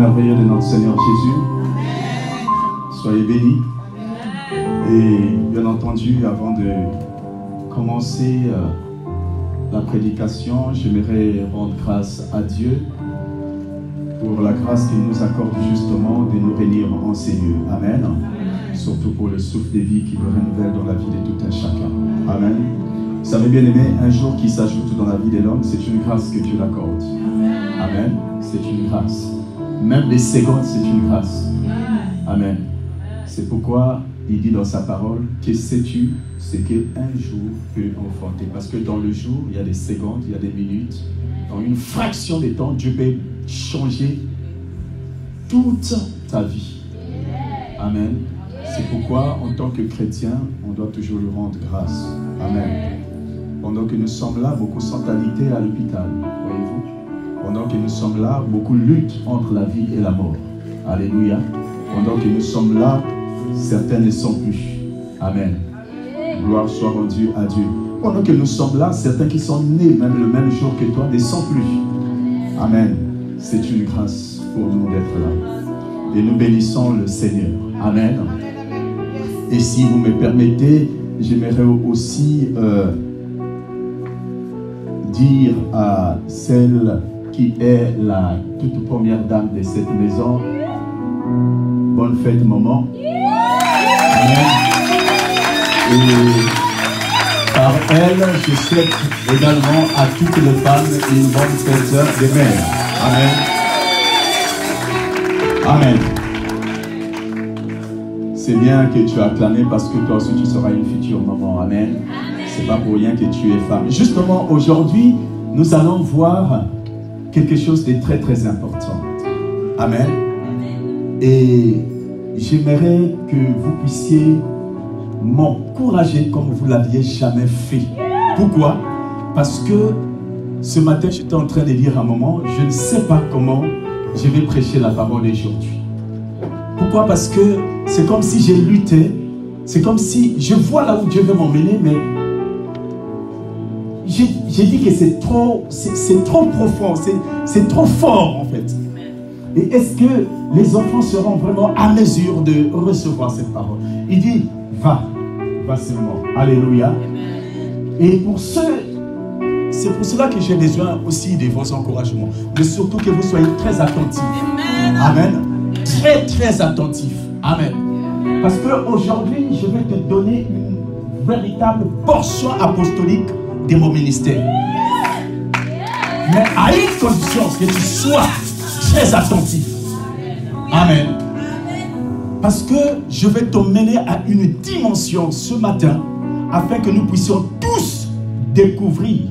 merveilleux de notre Seigneur Jésus. Soyez bénis. Et bien entendu, avant de commencer la prédication, j'aimerais rendre grâce à Dieu pour la grâce qu'il nous accorde justement de nous réunir en ces lieux. Amen. Surtout pour le souffle de vie qui nous renouvelle dans la vie de tout un chacun. Amen. Vous savez bien aimé, un jour qui s'ajoute dans la vie de l'homme, c'est une grâce que Dieu l'accorde. Amen. C'est une grâce. Même les secondes, c'est une grâce. Amen. C'est pourquoi il dit dans sa parole, que sais-tu ce qu'un jour peut enfanter? Parce que dans le jour, il y a des secondes, il y a des minutes. Dans une fraction de temps, Dieu peut changer toute ta vie. Amen. C'est pourquoi, en tant que chrétien, on doit toujours lui rendre grâce. Amen. Pendant que nous sommes là, beaucoup sont alités à l'hôpital. Voyez-vous? Pendant que nous sommes là, beaucoup luttent entre la vie et la mort. Alléluia. Pendant que nous sommes là, certains ne sont plus. Amen. Gloire soit rendue à Dieu. Pendant que nous sommes là, certains qui sont nés même le même jour que toi ne sont plus. Amen. C'est une grâce pour nous d'être là. Et nous bénissons le Seigneur. Amen. Et si vous me permettez, j'aimerais aussi dire à celle qui est la toute première dame de cette maison, bonne fête maman. Amen. Et par elle, je souhaite également à toutes les femmes une bonne fête de mère. Amen. Amen. C'est bien que tu as acclamé parce que toi aussi tu seras une future maman. Amen. C'est pas pour rien que tu es femme. Justement, aujourd'hui, nous allons voir quelque chose de très très important. Amen. Et j'aimerais que vous puissiez m'encourager comme vous ne l'aviez jamais fait. Pourquoi? Parce que ce matin, j'étais en train de dire à un moment, je ne sais pas comment je vais prêcher la parole aujourd'hui. Pourquoi? Parce que c'est comme si j'ai lutté, c'est comme si je vois là où Dieu veut m'emmener, mais j'ai dit que c'est trop profond, c'est trop fort en fait. Et est-ce que les enfants seront vraiment à mesure de recevoir cette parole? Il dit, va seulement. Alléluia. Et pour c'est pour cela que j'ai besoin aussi de vos encouragements. Mais surtout que vous soyez très attentifs. Amen. Très très attentifs. Amen. Parce qu'aujourd'hui, je vais te donner une véritable portion apostolique de mon ministère. Mais à une condition, que tu sois très attentif. Amen. Parce que je vais t'emmener à une dimension ce matin afin que nous puissions tous découvrir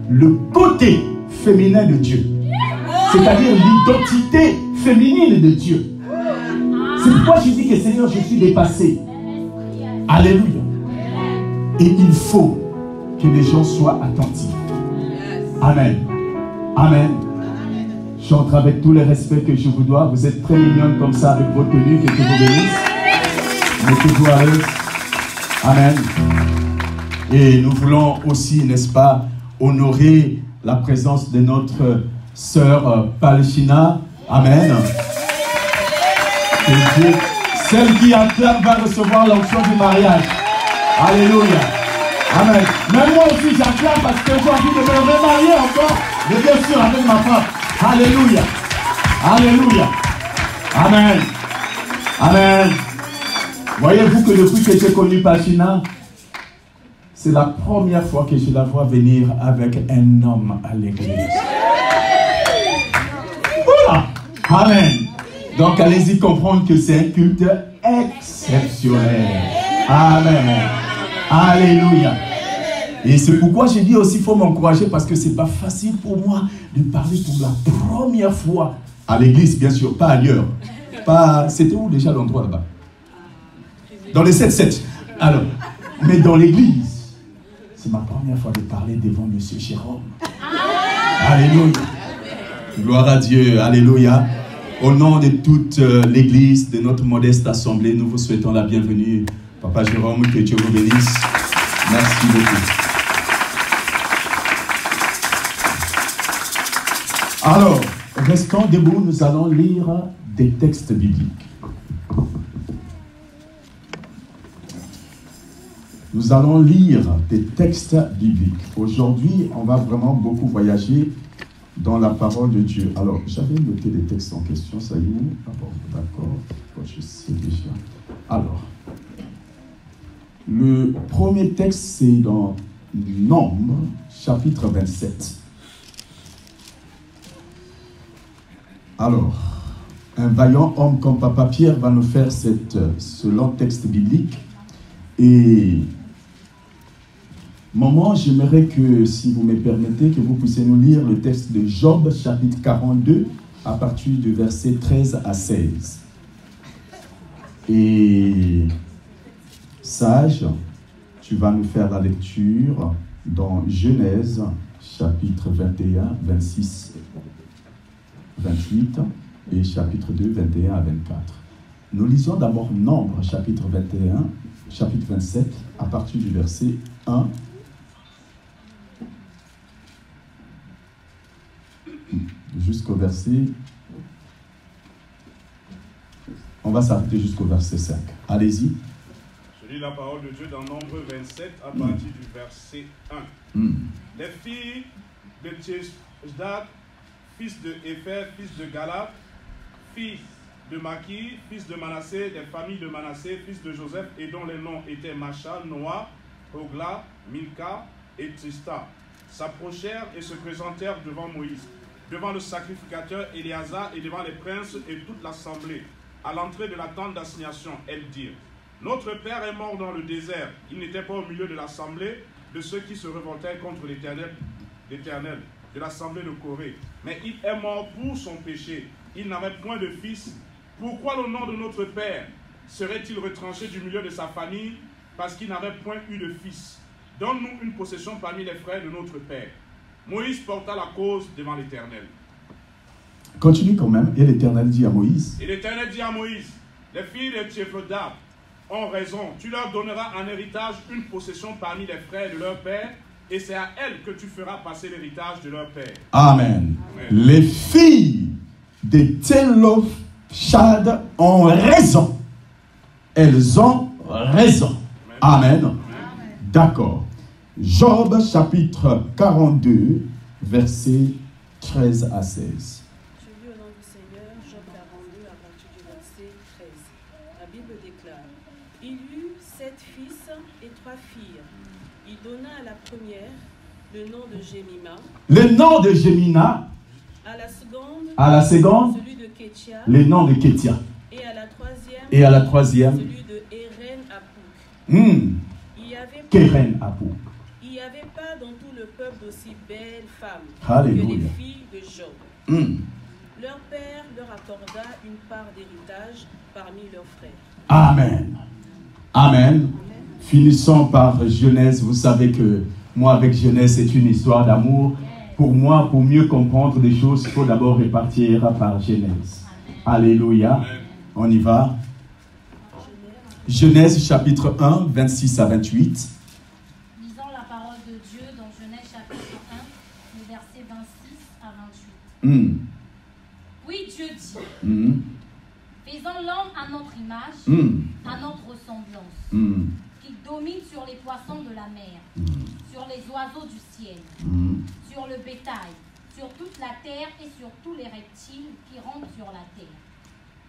le côté féminin de Dieu. C'est-à-dire l'identité féminine de Dieu. C'est pourquoi je dis que Seigneur, je suis dépassé. Alléluia. Et il faut que les gens soient attentifs. Amen. Amen. J'entre avec tout le respect que je vous dois. Vous êtes très mignonne comme ça avec vos tenues. Que Dieu vous bénisse. Mettez-vous à l'aise. Amen. Et nous voulons aussi, n'est-ce pas, honorer la présence de notre sœur Palchina. Amen. Et Dieu, celle qui acclame va recevoir l'onction du mariage. Alléluia. Amen. Même moi aussi j'acclame parce que j'ai envie de me remarier encore. Mais bien sûr avec ma femme. Alléluia. Alléluia. Amen. Amen. Voyez-vous que depuis que j'ai connu Palchina, c'est la première fois que je la vois venir avec un homme à l'église. Voilà. Amen. Donc allez-y comprendre que c'est un culte exceptionnel. Amen. Alléluia. Et c'est pourquoi j'ai dit aussi, il faut m'encourager parce que c'est pas facile pour moi de parler pour la première fois à l'église, bien sûr, pas ailleurs. C'était où déjà l'endroit là-bas? Dans les 7-7. Alors, mais dans l'église, c'est ma première fois de parler devant Monsieur Jérôme. Alléluia. Gloire à Dieu. Alléluia. Au nom de toute l'église, de notre modeste assemblée, nous vous souhaitons la bienvenue. Papa Jérôme, que Dieu vous bénisse. Merci beaucoup. Alors, Restons debout, nous allons lire des textes bibliques. Nous allons lire des textes bibliques. Aujourd'hui, on va vraiment beaucoup voyager dans la parole de Dieu. Alors, j'avais noté les textes en question, ça y est. Ah bon, d'accord, je sais déjà. Alors, le premier texte, c'est dans Nombre, chapitre 27. Alors, un vaillant homme comme Papa Pierre va nous faire ce long texte biblique. Et maman, j'aimerais que, si vous me permettez, que vous puissiez nous lire le texte de Job, chapitre 42, à partir du verset 13 à 16. Et Sage, tu vas nous faire la lecture dans Genèse, chapitre 21, 26, 28, et chapitre 2, 21 à 24. Nous lisons d'abord Nombre, chapitre 21, chapitre 27, à partir du verset 1 jusqu'au verset... On va s'arrêter jusqu'au verset 5. Allez-y. Je lis la parole de Dieu dans Nombre 27 à partir du verset 1. Les filles de Tcheshdad, fils de Épher, fils de Galad, fils de Maki, fils de Manassé, des familles de Manassé, fils de Joseph, et dont les noms étaient Macha, Noah, Hogla, Milka et Trista, s'approchèrent et se présentèrent devant Moïse, devant le sacrificateur Éléazar et devant les princes et toute l'assemblée. À l'entrée de la tente d'assignation, elles dirent: notre père est mort dans le désert. Il n'était pas au milieu de l'assemblée de ceux qui se révoltaient contre l'Éternel, de l'assemblée de Corée. Mais il est mort pour son péché. Il n'avait point de fils. Pourquoi le nom de notre père serait-il retranché du milieu de sa famille parce qu'il n'avait point eu de fils? Donne-nous une possession parmi les frères de notre père. Moïse porta la cause devant l'Éternel. Continue quand même. Et l'Éternel dit à Moïse. Et l'Éternel dit à Moïse: les filles de Tchefodab ont raison. Tu leur donneras en héritage une possession parmi les frères de leur père, et c'est à elles que tu feras passer l'héritage de leur père. Amen. Amen. Les filles de Télopshad ont raison. Elles ont raison. Amen. Amen. Amen. D'accord. Job chapitre 42, versets 13 à 16. Je lis au nom du Seigneur, Job 42 à partir du verset 13. La Bible déclare: il eut 7 fils et 3 filles. Il donna à la première le nom de Jémima. Le nom de Jémina. À la seconde, celui de Kétia. Le nom de Kétia. Et à la troisième, celui de Eren Apouk. Keren Apouk. Il n'y avait pas dans tout le peuple d'aussi belles femmes Alléluia. Que les filles de Job. Leur père leur accorda une part d'héritage parmi leurs frères. Amen. Amen. Finissons par Genèse. Vous savez que moi, avec Genèse, c'est une histoire d'amour. Pour moi, pour mieux comprendre des choses, il faut d'abord répartir par Genèse. Alléluia. On y va. Genèse chapitre 1, 26 à 28. Lisons la parole de Dieu dans Genèse chapitre 1, le verset 26 à 28. Oui, Dieu dit: faisons l'homme à notre image, à notre ressemblance, qui domine sur les poissons de la mer, sur les oiseaux du ciel, sur le bétail, sur toute la terre et sur tous les reptiles qui rampent sur la terre.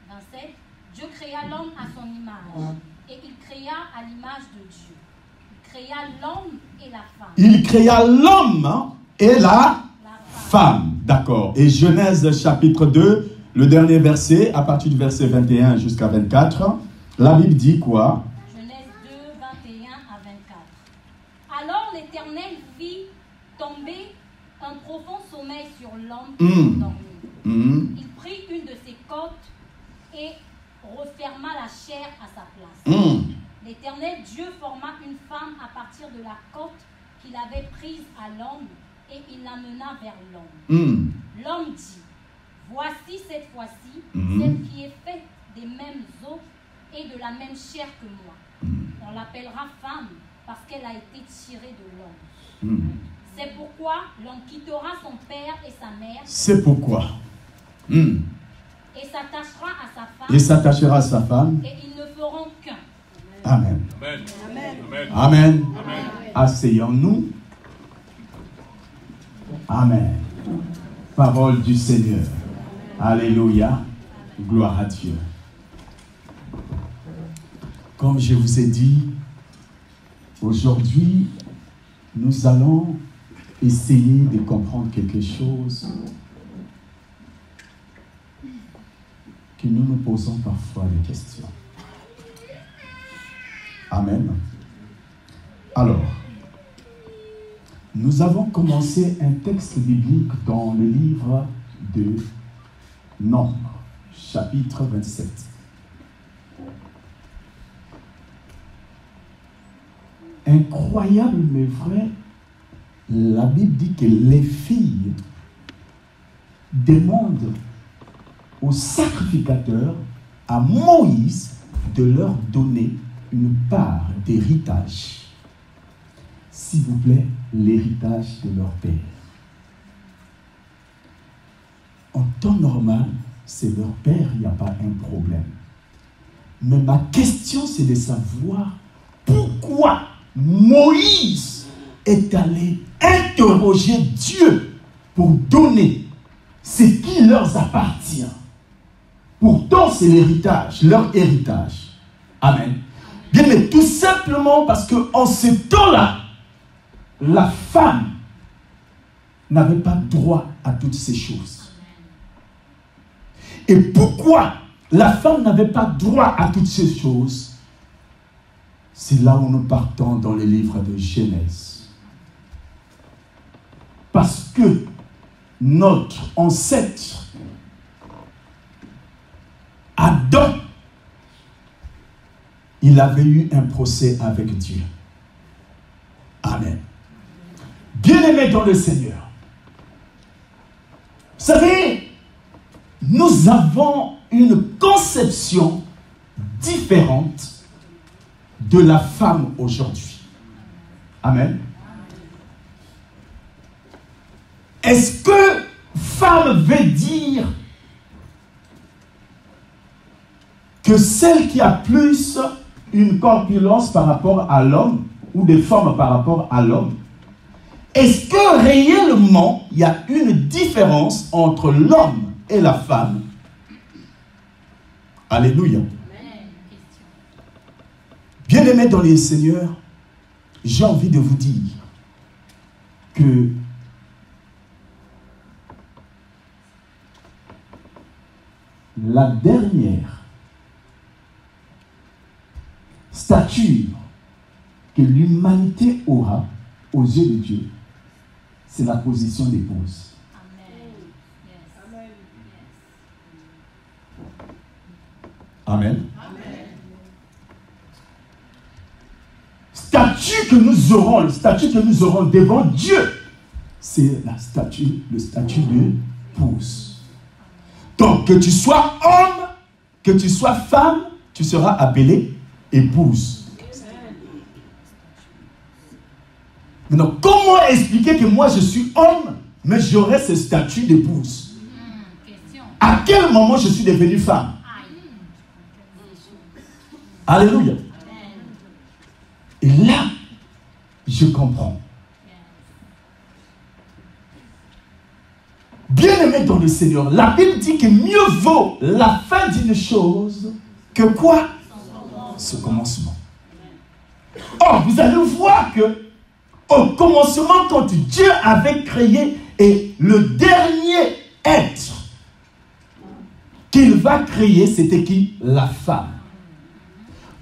27. Dieu créa l'homme à son image, et il créa à l'image de Dieu. Il créa l'homme et la femme. Il créa l'homme et la femme. D'accord. Et Genèse chapitre 2, le dernier verset, à partir du verset 21 jusqu'à 24, la Bible dit quoi? Genèse 2, 21 à 24. Alors l'Éternel fit tomber un profond sommeil sur l'homme qui dormait. Il prit une de ses côtes et referma la chair à sa place. L'Éternel Dieu forma une femme à partir de la côte qu'il avait prise à l'homme et il l'amena vers l'homme. L'homme dit: voici cette fois-ci celle qui est faite des mêmes os et de la même chair que moi. On l'appellera femme parce qu'elle a été tirée de l'homme. C'est pourquoi l'homme quittera son père et sa mère. C'est pourquoi Et s'attachera à sa femme. Et s'attachera à sa femme. Et ils ne feront qu'un. Amen. Amen. Amen. Amen. Amen. Asseyons-nous. Amen. Parole du Seigneur. Alléluia. Gloire à Dieu. Comme je vous ai dit, aujourd'hui, nous allons essayer de comprendre quelque chose que nous nous posons parfois des questions. Amen. Alors, nous avons commencé un texte biblique dans le livre de Nombre, chapitre 27. Incroyable mais vrai, la Bible dit que les filles demandent au sacrificateur, à Moïse, de leur donner une part d'héritage. S'il vous plaît, l'héritage de leur père. En temps normal, c'est leur père, il n'y a pas un problème. Mais ma question, c'est de savoir pourquoi Moïse est allé interroger Dieu pour donner ce qui leur appartient. Pourtant, c'est l'héritage, leur héritage. Amen. Bien, mais tout simplement parce qu'en ce temps-là, la femme n'avait pas droit à toutes ces choses. Et pourquoi la femme n'avait pas droit à toutes ces choses? C'est là où nous partons dans le livre de Genèse. Parce que notre ancêtre, Adam, il avait eu un procès avec Dieu. Amen. Bien-aimés dans le Seigneur, vous savez, nous avons une conception différente de la femme aujourd'hui. Amen. Est-ce que femme veut dire que celle qui a plus une corpulence par rapport à l'homme ou des formes par rapport à l'homme? Est-ce que réellement il y a une différence entre l'homme et la femme? Alléluia. Bien-aimés dans les Seigneurs, j'ai envie de vous dire que la dernière stature que l'humanité aura aux yeux de Dieu, c'est la position d'épouse. Amen. Statut que nous aurons, le statut que nous aurons devant Dieu, c'est le statut d'épouse. Donc, que tu sois homme, que tu sois femme, tu seras appelé épouse. Maintenant, comment expliquer que moi je suis homme, mais j'aurai ce statut d'épouse? À quel moment je suis devenue femme? Alléluia. Et là, je comprends. Bien-aimé dans le Seigneur, la Bible dit que mieux vaut la fin d'une chose que quoi? Ce commencement. Or, vous allez voir que au commencement, quand Dieu avait créé, et le dernier être qu'il va créer, c'était qui? La femme.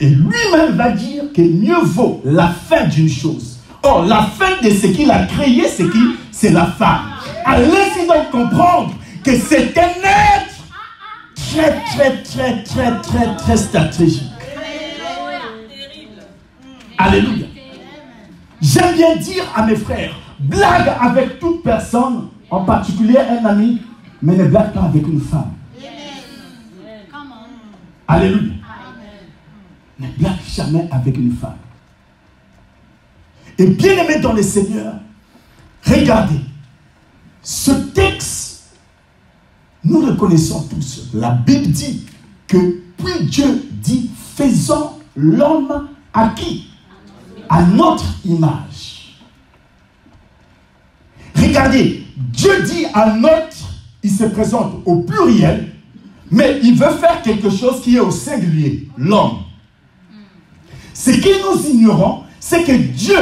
Et lui-même va dire que mieux vaut la fin d'une chose. Or, la fin de ce qu'il a créé, c'est qui? C'est la femme. Allez-y donc comprendre que c'est un être très stratégique. Alléluia. J'aime bien dire à mes frères, blague avec toute personne, en particulier un ami, mais ne blague pas avec une femme. Alléluia. Ne blague jamais avec une femme. Et bien aimé dans le Seigneur, regardez, ce texte nous le connaissons tous. La Bible dit que puis Dieu dit, faisons l'homme à qui? À notre image. Regardez, Dieu dit à notre, il se présente au pluriel, mais il veut faire quelque chose qui est au singulier, l'homme. Ce que nous ignorons, c'est que Dieu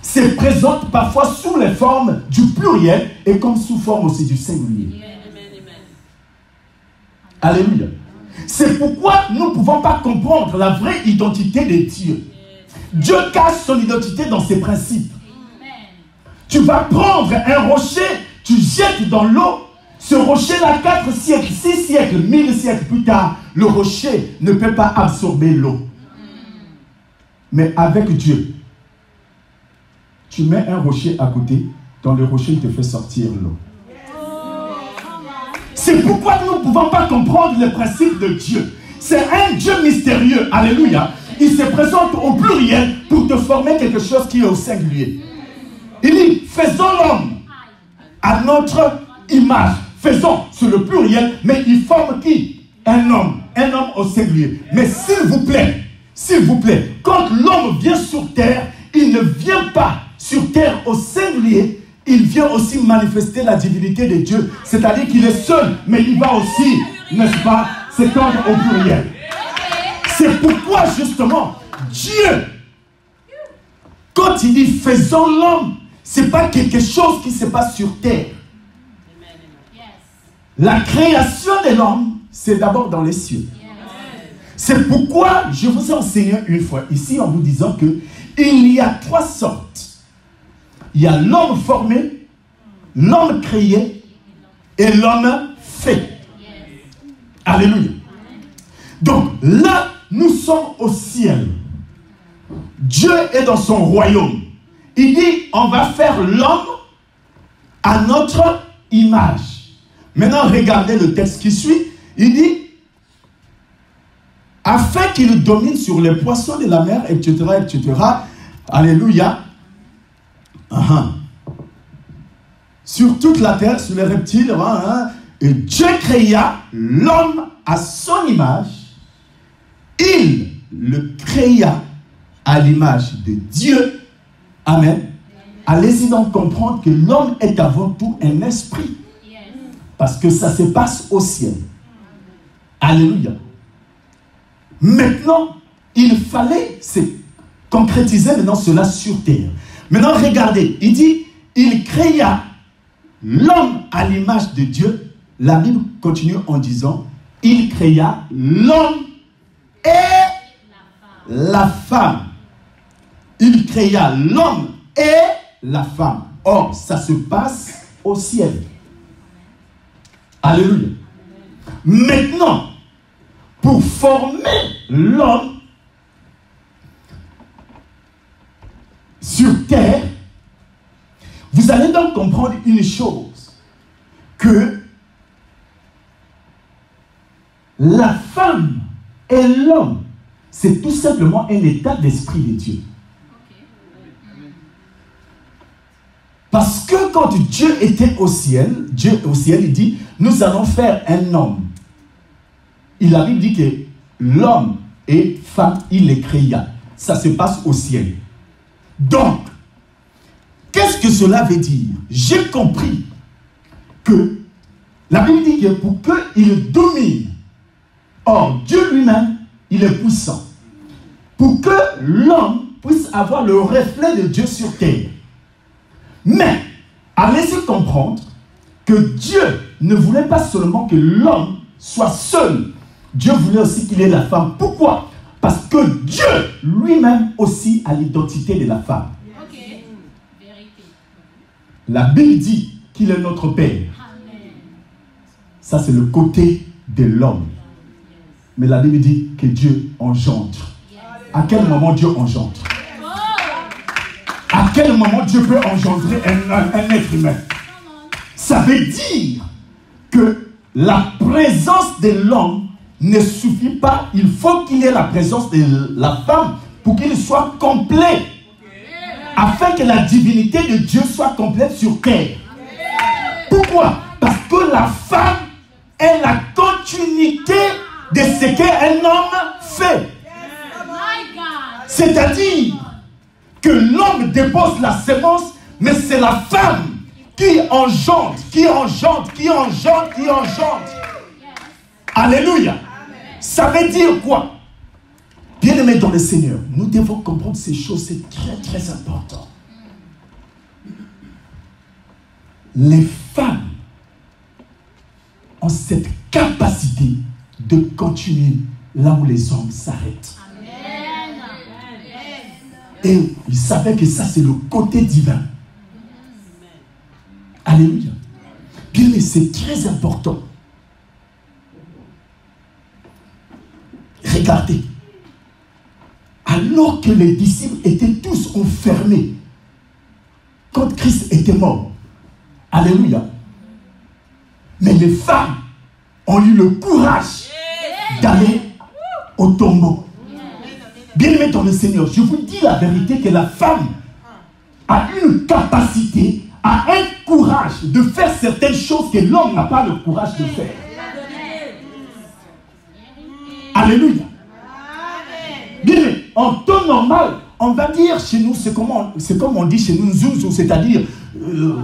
se présente parfois sous les formes du pluriel et comme sous forme aussi du singulier. Alléluia. C'est pourquoi nous ne pouvons pas comprendre la vraie identité de Dieu. Dieu cache son identité dans ses principes. Tu vas prendre un rocher, tu jettes dans l'eau. Ce rocher-là, 4 siècles, 6 siècles, 1000 siècles plus tard, le rocher ne peut pas absorber l'eau. Mais avec Dieu, tu mets un rocher à côté, dans le rocher, il te fait sortir l'eau. C'est pourquoi nous ne pouvons pas comprendre le principe de Dieu. C'est un Dieu mystérieux. Alléluia. Il se présente au pluriel pour te former quelque chose qui est au singulier. Il dit, faisons l'homme à notre image. Faisons sur le pluriel, mais il forme qui? Un homme au singulier. Mais s'il vous plaît, quand l'homme vient sur terre, il ne vient pas sur terre au singulier, il vient aussi manifester la divinité de Dieu. C'est-à-dire qu'il est seul, mais il va aussi, n'est-ce pas, s'étendre au pluriel. C'est pourquoi, justement, Dieu, quand il dit faisons l'homme, ce n'est pas quelque chose qui se passe sur terre. La création de l'homme, c'est d'abord dans les cieux. C'est pourquoi je vous ai enseigné une fois ici en vous disant que il y a 3 sortes. Il y a l'homme formé, l'homme créé et l'homme fait. Alléluia. Donc là, nous sommes au ciel. Dieu est dans son royaume. Il dit, on va faire l'homme à notre image. Maintenant, regardez le texte qui suit. Il dit, afin qu'il domine sur les poissons de la mer, etc., etc. Alléluia. Sur toute la terre, sur les reptiles. Et Dieu créa l'homme à son image. Il le créa à l'image de Dieu. Amen. Allez-y donc comprendre que l'homme est avant tout un esprit. Parce que ça se passe au ciel. Alléluia. Maintenant, il fallait se concrétiser maintenant cela sur terre. Maintenant, regardez, il dit, il créa l'homme à l'image de Dieu. La Bible continue en disant, il créa l'homme et la femme. Il créa l'homme et la femme. Or, ça se passe au ciel. Alléluia. Maintenant, pour former l'homme sur terre, vous allez donc comprendre une chose, que la femme et l'homme, c'est tout simplement un état d'esprit de Dieu. Parce que quand Dieu était au ciel, il dit, nous allons faire un homme. La Bible dit que l'homme et femme, il les créa. Ça se passe au ciel. Donc, qu'est-ce que cela veut dire? J'ai compris que la Bible dit que pour qu'il domine, or Dieu lui-même, il est puissant. Pour que l'homme puisse avoir le reflet de Dieu sur terre. Mais, allez-y comprendre que Dieu ne voulait pas seulement que l'homme soit seul. Dieu voulait aussi qu'il ait la femme. Pourquoi? Parce que Dieu lui-même aussi a l'identité de la femme. Okay. La Bible dit qu'il est notre Père. Amen. Ça, c'est le côté de l'homme. Mais la Bible dit que Dieu engendre. Yes. À quel moment Dieu engendre? À quel moment Dieu peut engendrer un être humain? Ça veut dire que la présence de l'homme ne suffit pas. Il faut qu'il y ait la présence de la femme pour qu'il soit complet. Afin que la divinité de Dieu soit complète sur terre. Pourquoi? Parce que la femme est la continuité de ce qu'un homme fait. C'est-à-dire que l'homme dépose la semence, mais c'est la femme qui engendre. Alléluia. Ça veut dire quoi? Bien-aimés dans le Seigneur, nous devons comprendre ces choses, c'est très très important. Les femmes ont cette capacité de continuer là où les hommes s'arrêtent. Et ils savaient que ça c'est le côté divin. Alléluia. Bien-aimés, c'est très important. Regardez. Alors que les disciples étaient tous enfermés, quand Christ était mort, alléluia, mais les femmes ont eu le courage d'aller au tombeau. Bien-aimés dans le Seigneur, je vous dis la vérité que la femme a une capacité, a un courage de faire certaines choses que l'homme n'a pas le courage de faire. Alléluia. Bien, en temps normal, on va dire chez nous, c'est comme on dit chez nous, zouzou, c'est-à-dire,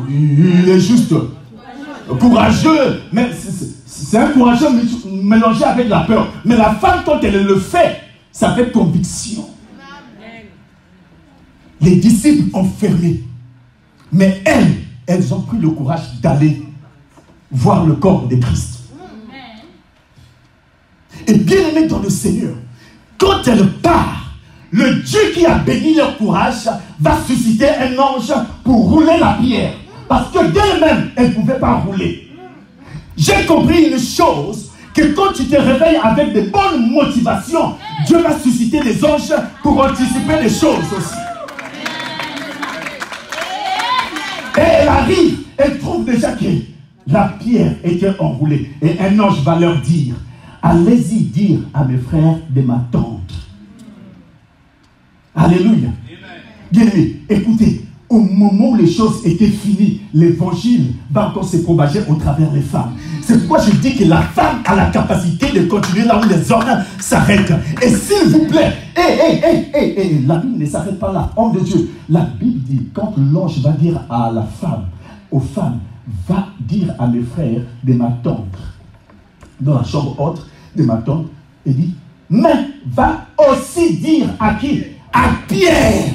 il est juste courageux, mais c'est un courageux mélangé avec la peur. Mais la femme, quand elle le fait, ça fait conviction. Les disciples ont fermé, mais elles ont pris le courage d'aller voir le corps de Christ. Et bien aimé dans le Seigneur, quand elle part, le Dieu qui a béni leur courage va susciter un ange pour rouler la pierre. Parce que d'elle-même, elle ne pouvait pas rouler. J'ai compris une chose, que quand tu te réveilles avec de bonnes motivations, Dieu va susciter des anges pour anticiper les choses aussi. Et elle arrive, elle trouve déjà que la pierre était enroulée. Et un ange va leur dire, allez-y dire à mes frères de m'attendre. Alléluia. Bien-aimés, écoutez, au moment où les choses étaient finies, l'évangile va encore se propager au travers des femmes. C'est pourquoi je dis que la femme a la capacité de continuer là où les hommes s'arrêtent. Et s'il vous plaît, la Bible ne s'arrête pas là, homme de Dieu. La Bible dit, quand l'ange va dire à la femme, aux femmes, va dire à mes frères de m'attendre dans la chambre haute, de m'attendre, et dit, mais va aussi dire à qui? À Pierre.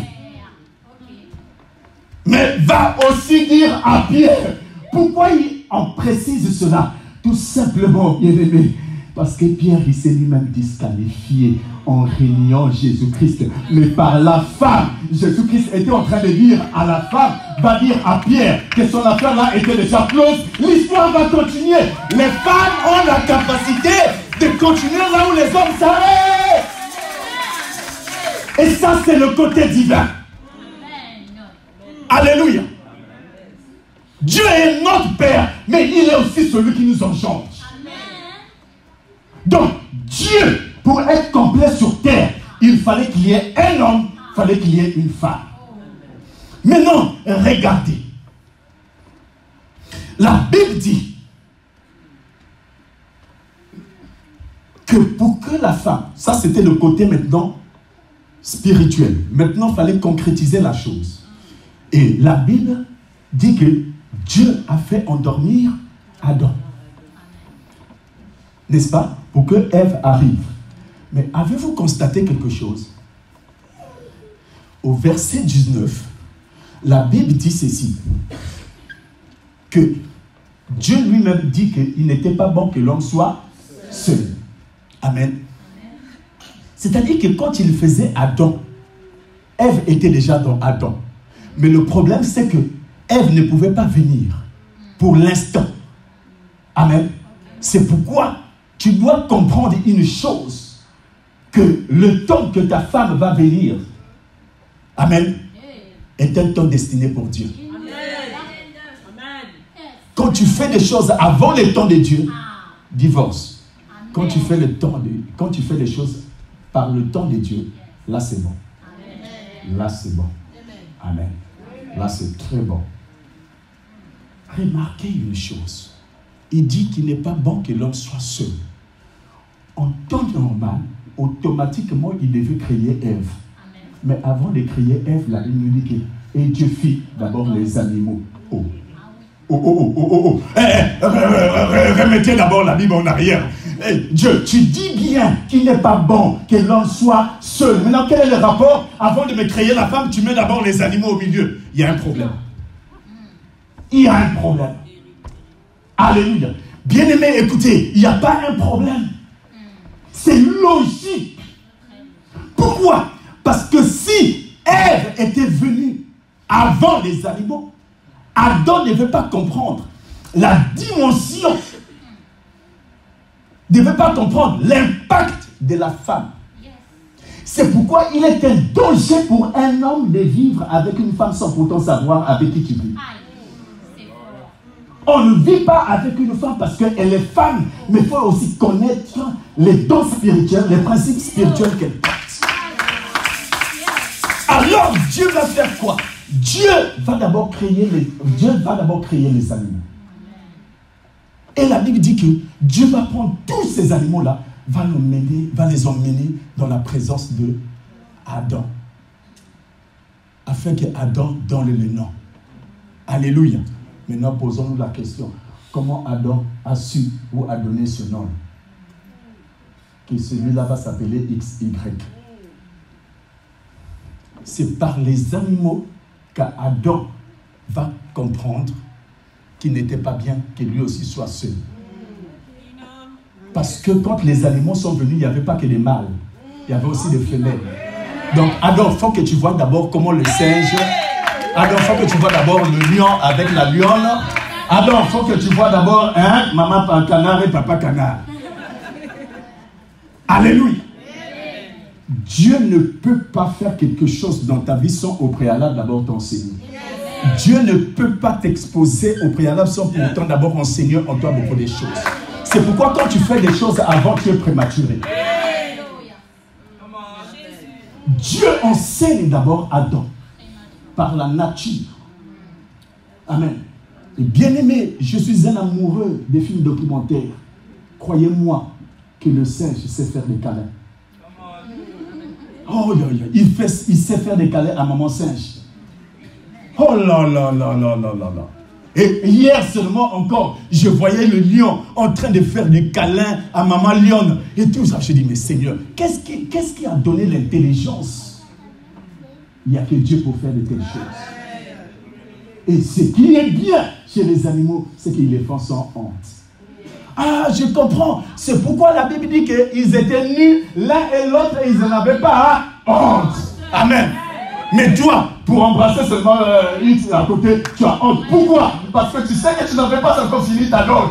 Mais va aussi dire à Pierre. Pourquoi on précise cela? Tout simplement, bien aimé, parce que Pierre, il s'est lui-même disqualifié en régnant Jésus-Christ. Mais par la femme, Jésus-Christ était en train de dire à la femme, va dire à Pierre que son affaire là était déjà close. L'histoire va continuer. Les femmes ont la capacité de continuer là où les hommes s'arrêtent. Et ça, c'est le côté divin. Alléluia. Dieu est notre Père, mais il est aussi celui qui nous engendre. Donc, Dieu, pour être complet sur terre, il fallait qu'il y ait un homme, il fallait qu'il y ait une femme. Maintenant, regardez. La Bible dit que pour que la femme, ça c'était le côté maintenant spirituel. Maintenant, il fallait concrétiser la chose. Et la Bible dit que Dieu a fait endormir Adam. N'est-ce pas? Pour que Ève arrive. Mais avez-vous constaté quelque chose? Au verset 19, la Bible dit ceci. Que Dieu lui-même dit qu'il n'était pas bon que l'homme soit seul. Amen. C'est-à-dire que quand il faisait Adam, Ève était déjà dans Adam. Mais le problème, c'est que Ève ne pouvait pas venir pour l'instant. Amen. C'est pourquoi tu dois comprendre une chose, que le temps que ta femme va venir, amen, est un temps destiné pour Dieu. Quand tu fais des choses avant le temps de Dieu, divorce. Quand tu fais quand tu fais les choses par le temps de Dieu, là c'est bon. Là c'est bon. Amen. Là c'est très bon. Remarquez une chose. il dit qu'il n'est pas bon que l'homme soit seul. En temps normal, automatiquement, il devait créer Ève. Mais avant de créer Ève, la Bible nous dit que et Dieu fit d'abord les animaux. Remettez d'abord la Bible en arrière. Dieu, tu dis bien qu'il n'est pas bon que l'homme soit seul. Maintenant, quel est le rapport? Avant de me créer la femme, tu mets d'abord les animaux au milieu. Il y a un problème. Il y a un problème. Alléluia. Bien-aimés, écoutez, il n'y a pas un problème. C'est logique. Pourquoi? Parce que si Ève était venue avant les animaux, Adam ne veut pas comprendre la dimension, ne veut pas comprendre l'impact de la femme. C'est pourquoi il est un danger pour un homme de vivre avec une femme sans pourtant savoir avec qui tu vis. On ne vit pas avec une femme parce qu'elle est femme, mais il faut aussi connaître les dons spirituels, les principes spirituels qu'elle porte. Alors Dieu va faire quoi? Dieu va d'abord créer les animaux. Et la Bible dit que Dieu va prendre tous ces animaux-là, va les emmener dans la présence de Adam. Afin que Adam donne le nom. Alléluia. Maintenant, posons-nous la question. Comment Adam a su ou a donné ce nom? Que celui-là va s'appeler XY. C'est par les animaux qu'Adam va comprendre qu'il n'était pas bien que lui aussi soit seul. Parce que quand les animaux sont venus, il n'y avait pas que des mâles. Il y avait aussi des femelles. Donc, Adam, il faut que tu vois d'abord comment le singe... Adam, il faut que tu vois d'abord le lion avec la lionne. Adam, il faut que tu vois d'abord maman canard et papa canard. Alléluia. Dieu ne peut pas faire quelque chose dans ta vie sans au préalable d'abord t'enseigner. Dieu ne peut pas t'exposer au préalable sans pour autant d'abord enseigner en toi beaucoup de choses. C'est pourquoi quand tu fais des choses avant, tu es prématuré. Dieu enseigne d'abord Adam par la nature. Amen. Et bien aimé, je suis un amoureux des films documentaires. Croyez-moi que le singe sait faire des câlins. Oh, il sait faire des câlins à maman singe. Oh là là là là là là là. Et hier seulement encore, je voyais le lion en train de faire des câlins à maman lionne. Et tout ça, je dis, mais Seigneur, qu'est-ce qui a donné l'intelligence? Il n'y a que Dieu pour faire de telles choses. Et ce qui est bien chez les animaux, c'est qu'ils les font sans honte. Ah, je comprends. C'est pourquoi la Bible dit qu'ils étaient nus l'un et l'autre et ils n'en avaient pas honte. Amen. Mais toi, pour embrasser seulement X à côté, tu as honte. Pourquoi? Parce que tu sais que tu n'avais pas encore fini ta note.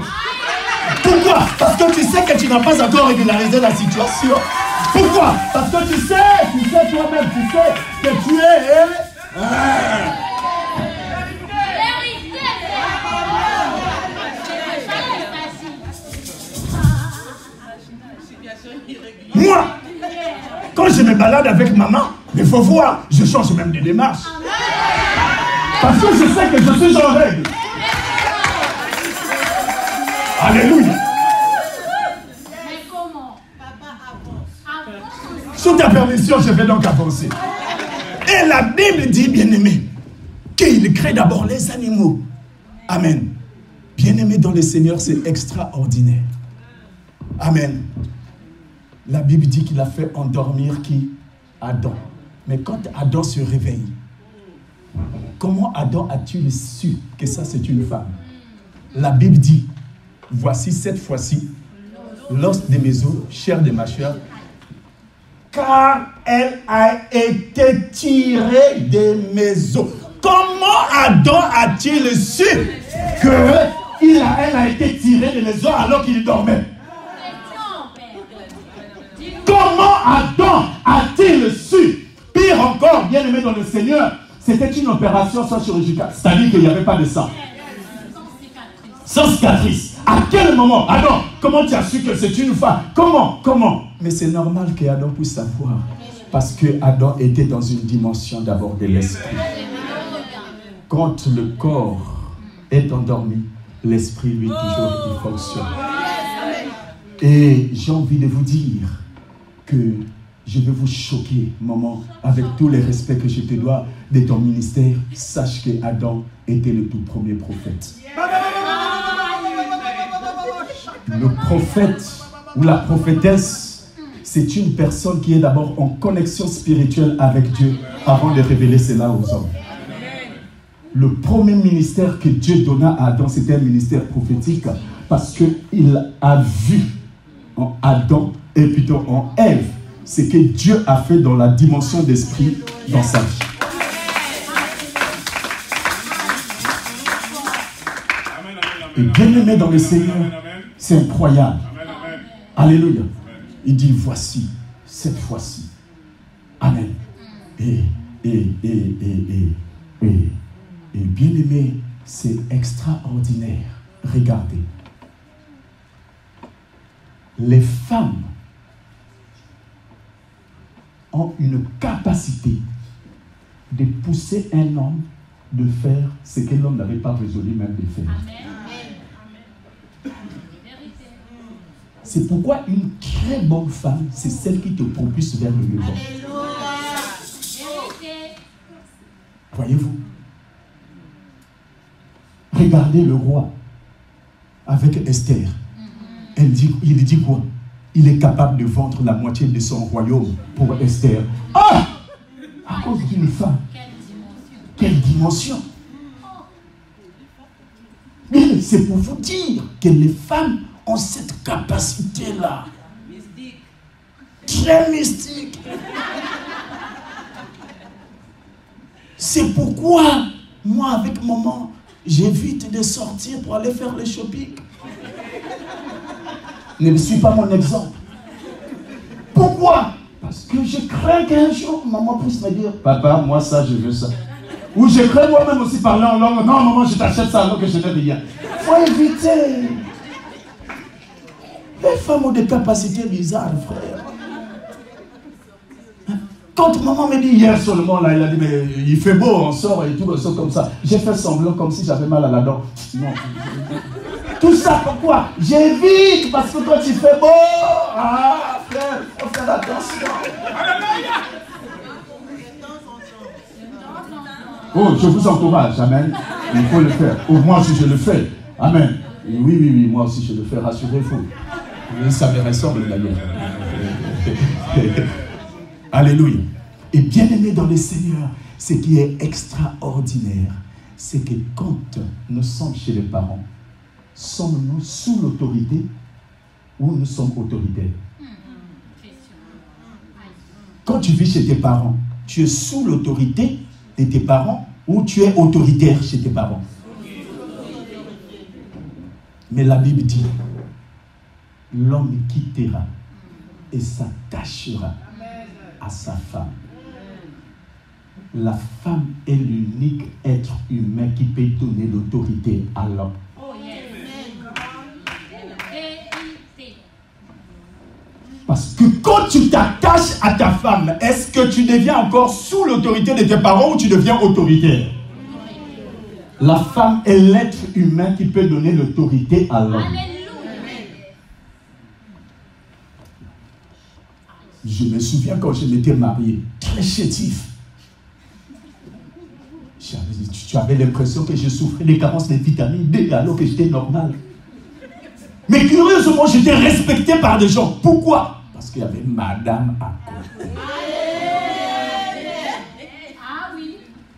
Pourquoi? Parce que tu sais que tu n'as pas encore régularisé la situation. Pourquoi? Parce que tu sais toi-même, tu sais que tu es... Moi, quand je me balade avec maman, il faut voir, je change même de démarche. Parce que je sais que je suis en règle. Alléluia. Mais comment? Papa avance. Sous ta permission, je vais donc avancer. Et la Bible dit, bien-aimé, qu'il crée d'abord les animaux. Amen. Bien-aimé dans le Seigneur, c'est extraordinaire. Amen. La Bible dit qu'il a fait endormir qui? Adam. Mais quand Adam se réveille, comment Adam a-t-il su que ça c'est une femme? La Bible dit, voici cette fois-ci, l'os de mes os, chair de ma chair, car elle a été tirée de mes os. Comment Adam a-t-il su qu'elle a été tirée de mes os alors qu'il dormait? Comment Adam a-t-il su? Pire encore, bien aimé dans le Seigneur, c'était une opération sans chirurgicale. C'est-à-dire qu'il n'y avait pas de sang. Sans cicatrice. À quel moment? Adam, comment tu as su que c'est une femme? Comment? Mais c'est normal qu'Adam puisse savoir. Parce que Adam était dans une dimension d'abord de l'esprit. Quand le corps est endormi, l'esprit, lui, toujours, il fonctionne. Et j'ai envie de vous dire que je vais vous choquer, maman, avec tous les respects que je te dois de ton ministère. Sache que Adam était le tout premier prophète. Le prophète ou la prophétesse, c'est une personne qui est d'abord en connexion spirituelle avec Dieu avant de révéler cela aux hommes. Le premier ministère que Dieu donna à Adam, c'était un ministère prophétique parce qu'il a vu en Adam et plutôt en Ève ce que Dieu a fait dans la dimension d'esprit dans sa vie. Et bien aimé dans le Seigneur, c'est incroyable. Alléluia. Il dit voici, cette fois-ci. Amen. Et bien aimé, c'est extraordinaire. Regardez. Les femmes ont une capacité de pousser un homme de faire ce que l'homme n'avait pas résolu même de faire. C'est pourquoi une très bonne femme, c'est celle qui te propulse vers le devant. Voyez-vous? Regardez le roi avec Esther. Il dit quoi? Il est capable de vendre la moitié de son royaume pour Esther. Ah! À cause d'une femme. Quelle dimension! Mais c'est pour vous dire que les femmes ont cette capacité-là. Très mystique. C'est pourquoi, moi, avec maman, j'évite de sortir pour aller faire le shopping. Ne me suis pas mon exemple. Pourquoi? Parce que je crains qu'un jour, maman puisse me dire, papa, moi ça, je veux ça. Ou je crains moi-même aussi parler en langue. Non, maman, je t'achète ça alors que je n'ai rien. Il faut éviter. Les femmes ont des capacités bizarres, frère. Quand maman me dit hier seulement, là, il a dit, mais il fait beau, on sort et tout, on sort comme ça. J'ai fait semblant comme si j'avais mal à la dent. Non. Tout ça pourquoi? J'évite parce que quand il fait beau, ah frère, il faut faire attention. Oh, je vous encourage, amen. Il faut le faire. Oh, moi aussi je le fais. Amen. Et oui, moi aussi je le fais, rassurez-vous. Ça me ressemble d'ailleurs. Alléluia. Et bien aimé dans le Seigneur, ce qui est extraordinaire, c'est que quand nous sommes chez les parents, sommes-nous sous l'autorité ou nous sommes autoritaires? Quand tu vis chez tes parents, tu es sous l'autorité de tes parents ou tu es autoritaire chez tes parents? Mais la Bible dit, l'homme quittera et s'attachera à sa femme. La femme est l'unique être humain qui peut donner l'autorité à l'homme. Parce que quand tu t'attaches à ta femme, est-ce que tu deviens encore sous l'autorité de tes parents ou tu deviens autoritaire? La femme est l'être humain qui peut donner l'autorité à l'homme. Je me souviens quand je m'étais marié, très chétif. Tu avais l'impression que je souffrais des carences de vitamine D alors que j'étais normal. Mais curieusement, j'étais respecté par des gens. Pourquoi? Parce qu'il y avait madame à côté.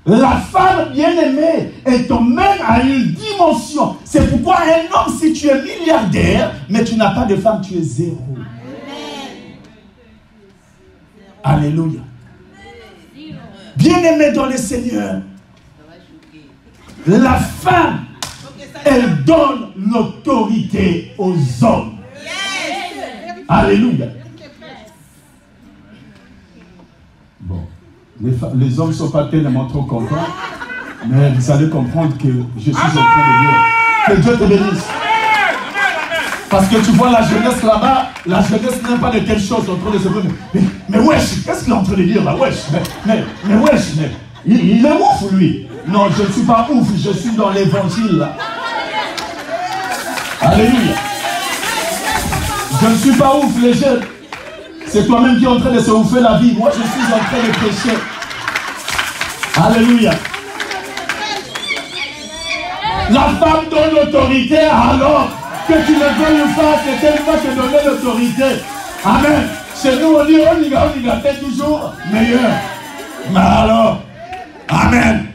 La femme bien-aimée est même à une dimension. C'est pourquoi un homme, si tu es milliardaire, mais tu n'as pas de femme, tu es zéro. Alléluia. Bien-aimé dans le Seigneur, la femme, elle donne l'autorité aux hommes. Alléluia. Bon, les hommes ne sont pas tellement trop contents, mais vous allez comprendre que je suis en train de dire que Dieu te bénisse. Parce que tu vois la jeunesse là-bas, la jeunesse n'aime pas de telles choses en train de se dire. Mais wesh, qu'est-ce qu'il est en train de dire là? Wesh, mais wesh, il est ouf lui. Non, je ne suis pas ouf, je suis dans l'évangile là. Alléluia. Je ne suis pas ouf, les jeunes. C'est toi-même qui es en train de se ouffer la vie. Moi, je suis en train de prêcher. Alléluia. La femme donne l'autorité alors que tu le veuilles ou pas, c'est elle qui va te donner l'autorité. Amen. Chez nous, on dit, on y a fait toujours meilleur. Mais alors, amen.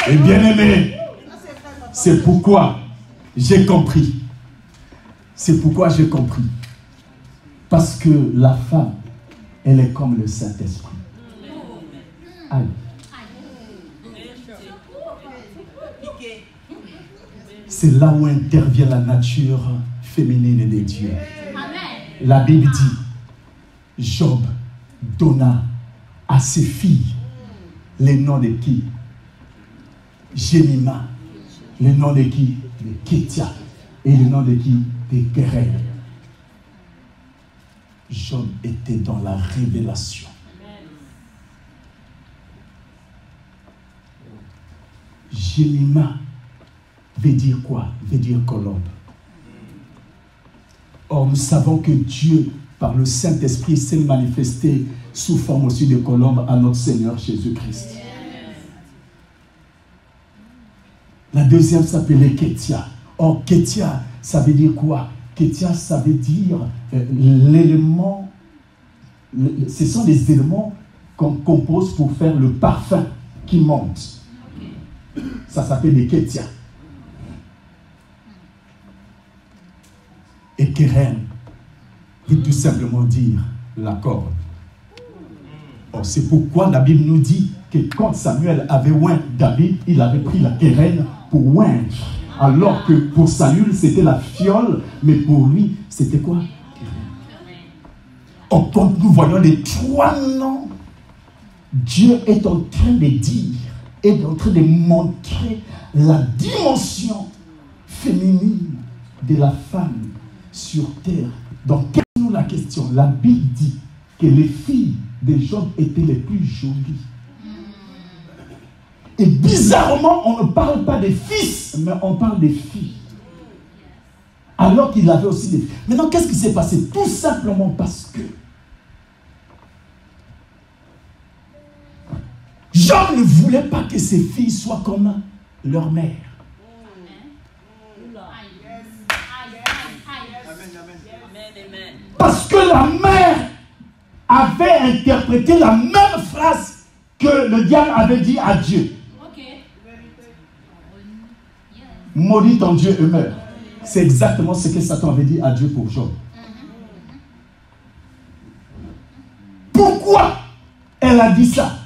Et bien aimé, c'est pourquoi j'ai compris. C'est pourquoi j'ai compris. Parce que la femme, elle est comme le Saint-Esprit. Aïe. C'est là où intervient la nature féminine des dieux. La Bible dit, Job donna à ses filles les noms de qui? Jemima. Le nom de qui? De Kétia. Et le nom de qui? De Guérel. Job était dans la révélation. Jemima veut dire quoi? Veut dire colombe. Or, nous savons que Dieu, par le Saint-Esprit, s'est manifesté sous forme aussi de colombe à notre Seigneur Jésus-Christ. La deuxième s'appelait Kétia. Or, Kétia, ça veut dire quoi? Kétia, ça veut dire l'élément, ce sont les éléments qu'on compose pour faire le parfum qui monte. Ça s'appelle les Kétia. Et Keren veut tout simplement dire la corde. Or, c'est pourquoi la Bible nous dit que quand Samuel avait oint David, il avait pris la Keren pour oindre. Alors que pour Saül, c'était la fiole, mais pour lui, c'était quoi? Or, quand nous voyons les trois noms, Dieu est en train de dire, est en train de montrer la dimension féminine de la femme sur terre. Donc, quelle est la question? La Bible dit que les filles de Job étaient les plus jolies. Et bizarrement, on ne parle pas des fils, mais on parle des filles. Alors qu'il avait aussi des filles. Maintenant, qu'est-ce qui s'est passé? Tout simplement parce que Job ne voulait pas que ses filles soient comme leur mère. Parce que la mère avait interprété la même phrase que le diable avait dit à Dieu. Maudit ton Dieu et meurt. C'est exactement ce que Satan avait dit à Dieu pour Job. Pourquoi elle a dit ça?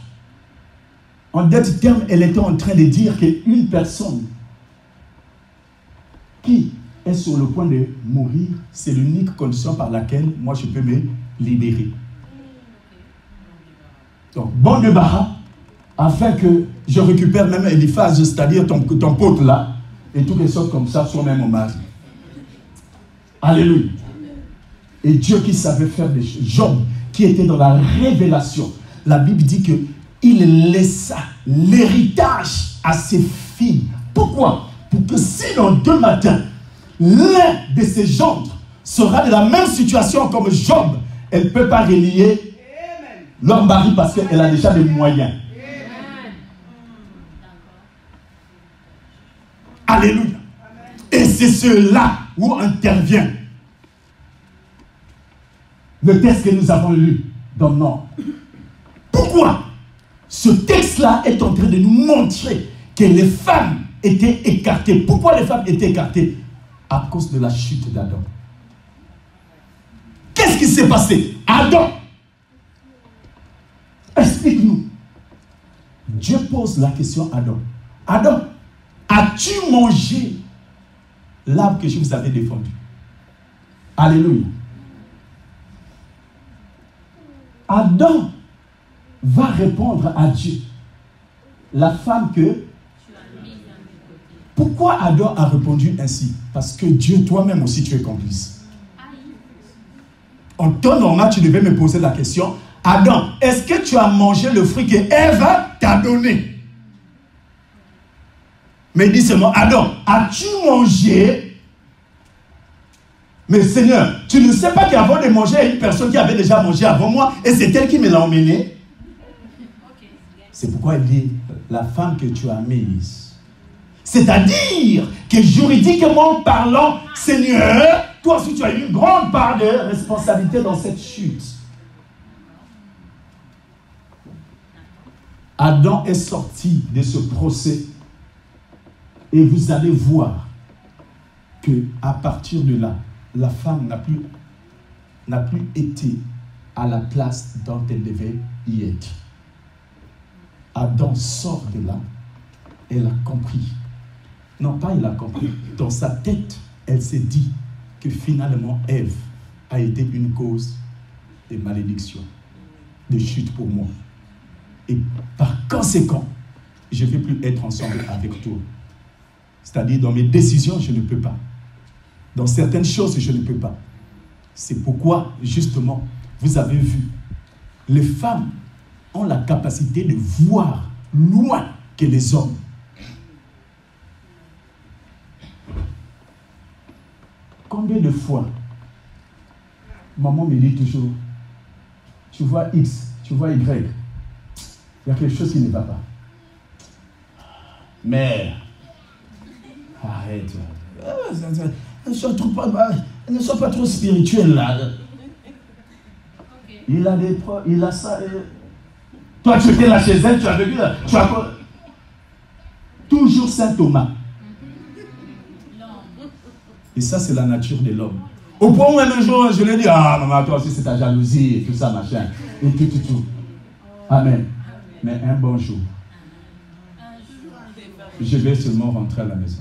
En d'autres termes, elle était en train de dire qu'une personne qui est sur le point de mourir, c'est l'unique condition par laquelle moi je peux me libérer. Donc, bon débarras, afin que je récupère même Eliphaz, c'est-à-dire ton pote là, et toutes les choses comme ça sont même au mari. Alléluia. Et Dieu qui savait faire des choses. Job, qui était dans la révélation. La Bible dit qu'il laissa l'héritage à ses filles. Pourquoi? Pour que si dans 2 matins, l'un de ses gendres sera de la même situation comme Job, elle ne peut pas relier leur mari parce qu'elle a déjà des moyens. Alléluia. Et c'est cela où intervient le texte que nous avons lu dans le Nord. Pourquoi? Ce texte-là est en train de nous montrer que les femmes étaient écartées. Pourquoi les femmes étaient écartées? À cause de la chute d'Adam. Qu'est-ce qui s'est passé? Adam, explique-nous. Dieu pose la question à Adam. Adam, as-tu mangé l'arbre que je vous avais défendu? Alléluia. Adam va répondre à Dieu. La femme que... Pourquoi Adam a répondu ainsi? Parce que Dieu, toi-même aussi, tu es complice. En temps normal, tu devais me poser la question. Adam, est-ce que tu as mangé le fruit que Ève t'a donné? Mais il dit seulement, Adam, as-tu mangé? Mais Seigneur, tu ne sais pas qu'avant de manger, il y a une personne qui avait déjà mangé avant moi et c'est elle qui me l'a emmené. C'est pourquoi il dit, la femme que tu as mise. C'est-à-dire que juridiquement parlant, Seigneur, toi aussi tu as eu une grande part de responsabilité dans cette chute. Adam est sorti de ce procès et vous allez voir que à partir de là, la femme n'a plus été à la place dont elle devait y être. Adam sort de là, elle a compris. Non, pas elle a compris. Dans sa tête, elle s'est dit que finalement, Ève a été une cause de malédiction, de chute pour moi. Et par conséquent, je ne vais plus être ensemble avec toi. C'est-à-dire, dans mes décisions, je ne peux pas. Dans certaines choses, je ne peux pas. C'est pourquoi, justement, vous avez vu, les femmes ont la capacité de voir loin que les hommes. Combien de fois, maman me dit toujours, tu vois X, tu vois Y, il y a quelque chose qui ne va pas. Mère, arrête. Ne sois pas trop spirituel là. Il a des preuves, il a ça. Toi, tu étais là chez elle, tu as vécu là. Tu as quoi? Toujours Saint Thomas. Et ça, c'est la nature de l'homme. Au point où un jour, je lui ai dit, ah, maman, toi aussi, c'est ta jalousie et tout ça, machin. Et tout. Amen. Mais un bon jour, je vais seulement rentrer à la maison.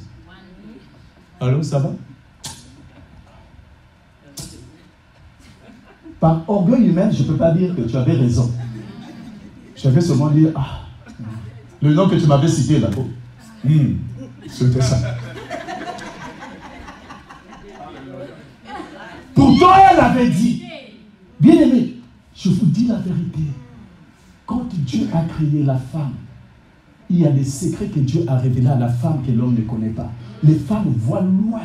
Allô, ça va? Par orgueil humain, je ne peux pas dire que tu avais raison. Je vais seulement dire, ah, le nom que tu m'avais cité là, c'était ça. Pourtant, elle avait dit, bien aimé, je vous dis la vérité. Quand Dieu a créé la femme, il y a des secrets que Dieu a révélés à la femme que l'homme ne connaît pas. Les femmes voient loin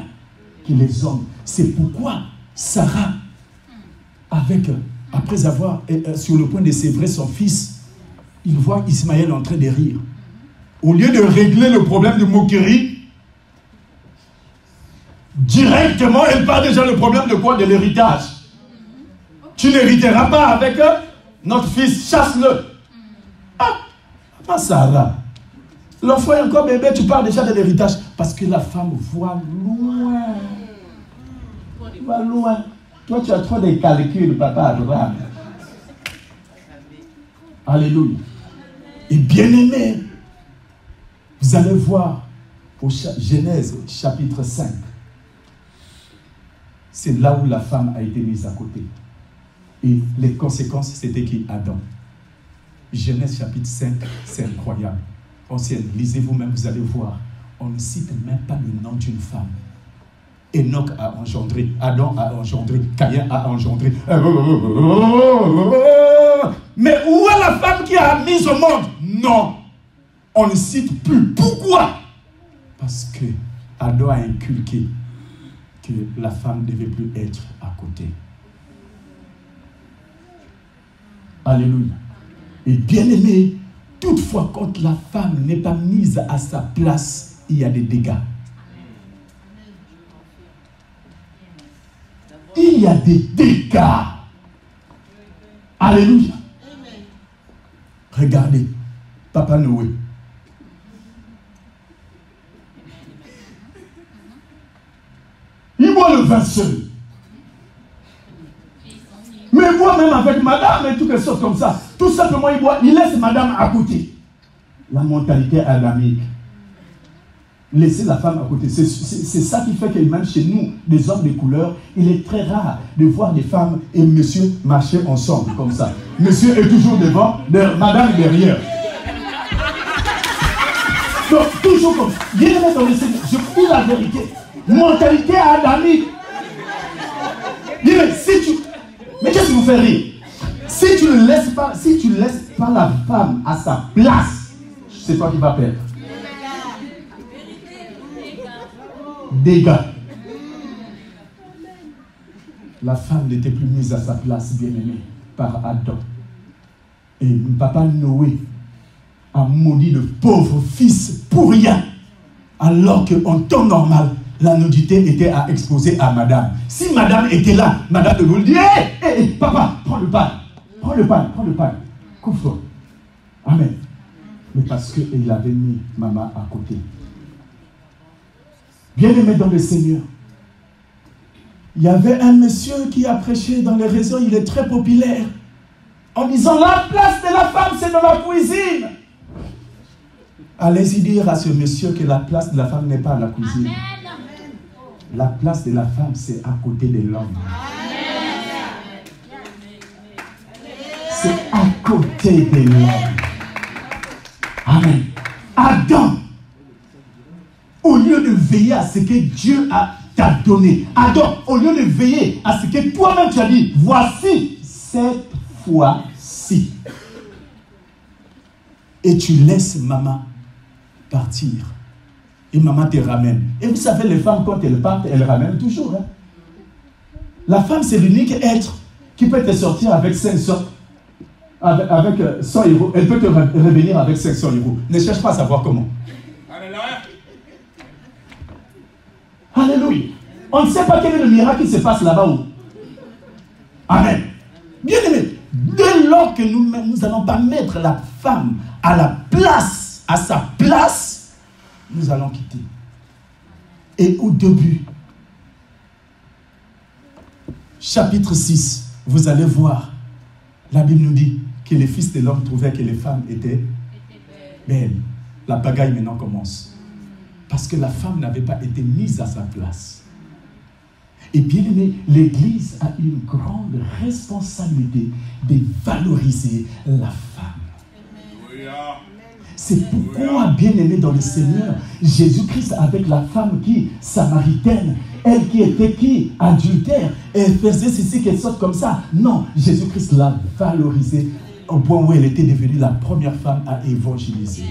que les hommes. C'est pourquoi Sarah, après avoir sur le point de sévrer son fils, il voit Ismaël en train de rire. Au lieu de régler le problème de moquerie, directement, elle parle déjà le problème de quoi? De l'héritage. Tu n'hériteras pas avec notre fils, chasse-le. Ah, pas Sarah. L'enfant est encore bébé, tu parles déjà de l'héritage. Parce que la femme voit loin. Va loin. Toi, tu as trop de calculs, papa adorable. Alléluia. Et bien aimé, vous allez voir au Genèse chapitre 5. C'est là où la femme a été mise à côté. Et les conséquences, c'était qui? Adam. Genèse chapitre 5, c'est incroyable. Ancienne, lisez vous-même, vous allez voir. On ne cite même pas le nom d'une femme. Enoch a engendré, Adam a engendré, Caïn a engendré. Mais où est la femme qui a mis au monde? Non, on ne cite plus. Pourquoi? Parce que Adam a inculqué que la femme ne devait plus être à côté. Alléluia. Et bien aimé, toutefois, quand la femme n'est pas mise à sa place, il y a des dégâts. Il y a des dégâts. Alléluia. Regardez, Papa Noé. Il boit le vin seul. Mais moi-même avec madame et toutes les choses comme ça, tout simplement il boit, il laisse madame à côté. La mentalité adamique. Laisser la femme à côté. C'est ça qui fait que même chez nous, des hommes de couleur, il est très rare de voir des femmes et monsieur marcher ensemble comme ça. Monsieur est toujours devant, madame derrière. Donc, toujours comme ça. Bien dans le Seigneur, je vous dis la vérité. Mentalité adamique. Dis-le, si tu... Mais qu'est-ce qui vous fait rire? Si tu ne laisses pas la femme à sa place, c'est toi qui vas perdre. dégâts. La femme n'était plus mise à sa place, bien-aimée, par Adam. Et papa Noé a maudit le pauvre fils pour rien. Alors qu'en temps normal, la nudité était à exposer à madame. Si madame était là, madame de vous dire, hé, papa, prends le pain. Prends le pain. Couvre-toi. Amen. Mais parce qu'il avait mis maman à côté. Bien-aimé dans le Seigneur, il y avait un monsieur qui a prêché dans les réseaux, il est très populaire, en disant la place de la femme, c'est dans la cuisine. Allez-y dire à ce monsieur que la place de la femme n'est pas à la cuisine. Amen. La place de la femme, c'est à côté de l'homme. C'est à côté de l'homme. Amen. Adam, au lieu de veiller à ce que Dieu t'a donné, Adam, au lieu de veiller à ce que toi-même tu as dit, voici cette fois-ci. Et tu laisses maman partir. Et maman te ramène. Et vous savez, les femmes, quand elles partent, elles ramènent toujours. Hein? La femme, c'est l'unique être qui peut te sortir avec 500, avec 100 euros. Elle peut te revenir avec 500 euros. Ne cherche pas à savoir comment. Alléluia. On ne sait pas quel est le miracle qui se passe là-bas où. Amen. Bien aimé, dès lors que nous n'allons pas mettre la femme à la place, à sa place, nous allons quitter. Et au début, chapitre 6, vous allez voir, la Bible nous dit que les fils de l'homme trouvaient que les femmes étaient belles. La bagaille maintenant commence. Parce que la femme n'avait pas été mise à sa place. Et bien aimé, l'Église a une grande responsabilité de valoriser la femme. C'est pourquoi, bien aimé dans le Seigneur, Jésus-Christ avec la femme qui, samaritaine, elle qui était qui, adultère, elle faisait ceci qu'elle sorte comme ça. Non, Jésus-Christ l'a valorisée au point où elle était devenue la première femme à évangéliser.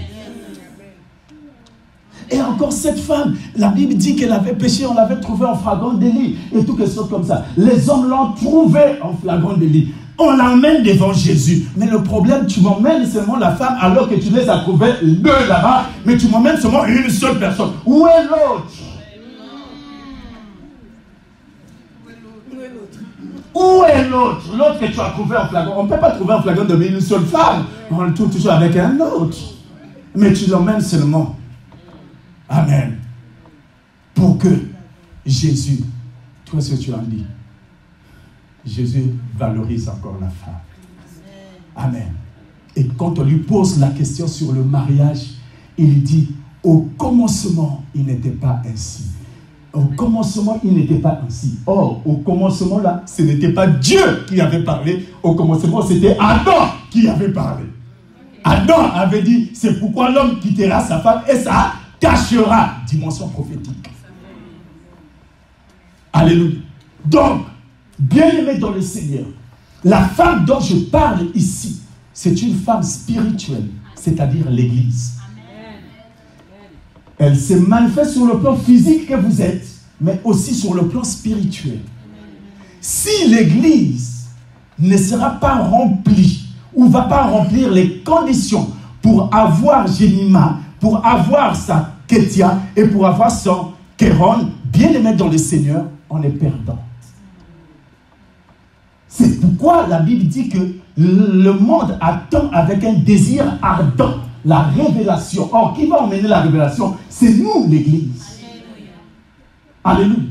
Et encore cette femme, la Bible dit qu'elle avait péché, on l'avait trouvée en flagrant délit et tout quelque chose comme ça. Les hommes l'ont trouvée en flagrant délit. On l'emmène devant Jésus. Mais le problème, tu m'emmènes seulement la femme alors que tu les as trouvés deux là-bas, mais tu m'emmènes seulement une seule personne. Où est l'autre? Où est l'autre? L'autre que tu as trouvé en flagrant. On ne peut pas trouver en flagrant de une seule femme. On le trouve toujours avec un autre. Mais tu l'emmènes seulement. Amen. Pour que Jésus, toi ce que tu as dit, Jésus valorise encore la femme. Amen. Et quand on lui pose la question sur le mariage, il dit, au commencement, il n'était pas ainsi. Au commencement, il n'était pas ainsi. Or, au commencement, là, ce n'était pas Dieu qui avait parlé. Au commencement, c'était Adam qui avait parlé. Adam avait dit, c'est pourquoi l'homme quittera sa femme et ça cachera. Dimension prophétique. Alléluia. Donc, bien-aimé dans le Seigneur, la femme dont je parle ici, c'est une femme spirituelle, c'est-à-dire l'Église. Elle se manifeste sur le plan physique que vous êtes, mais aussi sur le plan spirituel. Si l'Église ne sera pas remplie, ou ne va pas remplir les conditions pour avoir Génima, pour avoir sa Kétia et pour avoir son Kéron, bien aimé dans le Seigneur, on est perdant. C'est pourquoi la Bible dit que le monde attend avec un désir ardent la révélation. Or, qui va emmener la révélation? C'est nous, l'Église. Alléluia.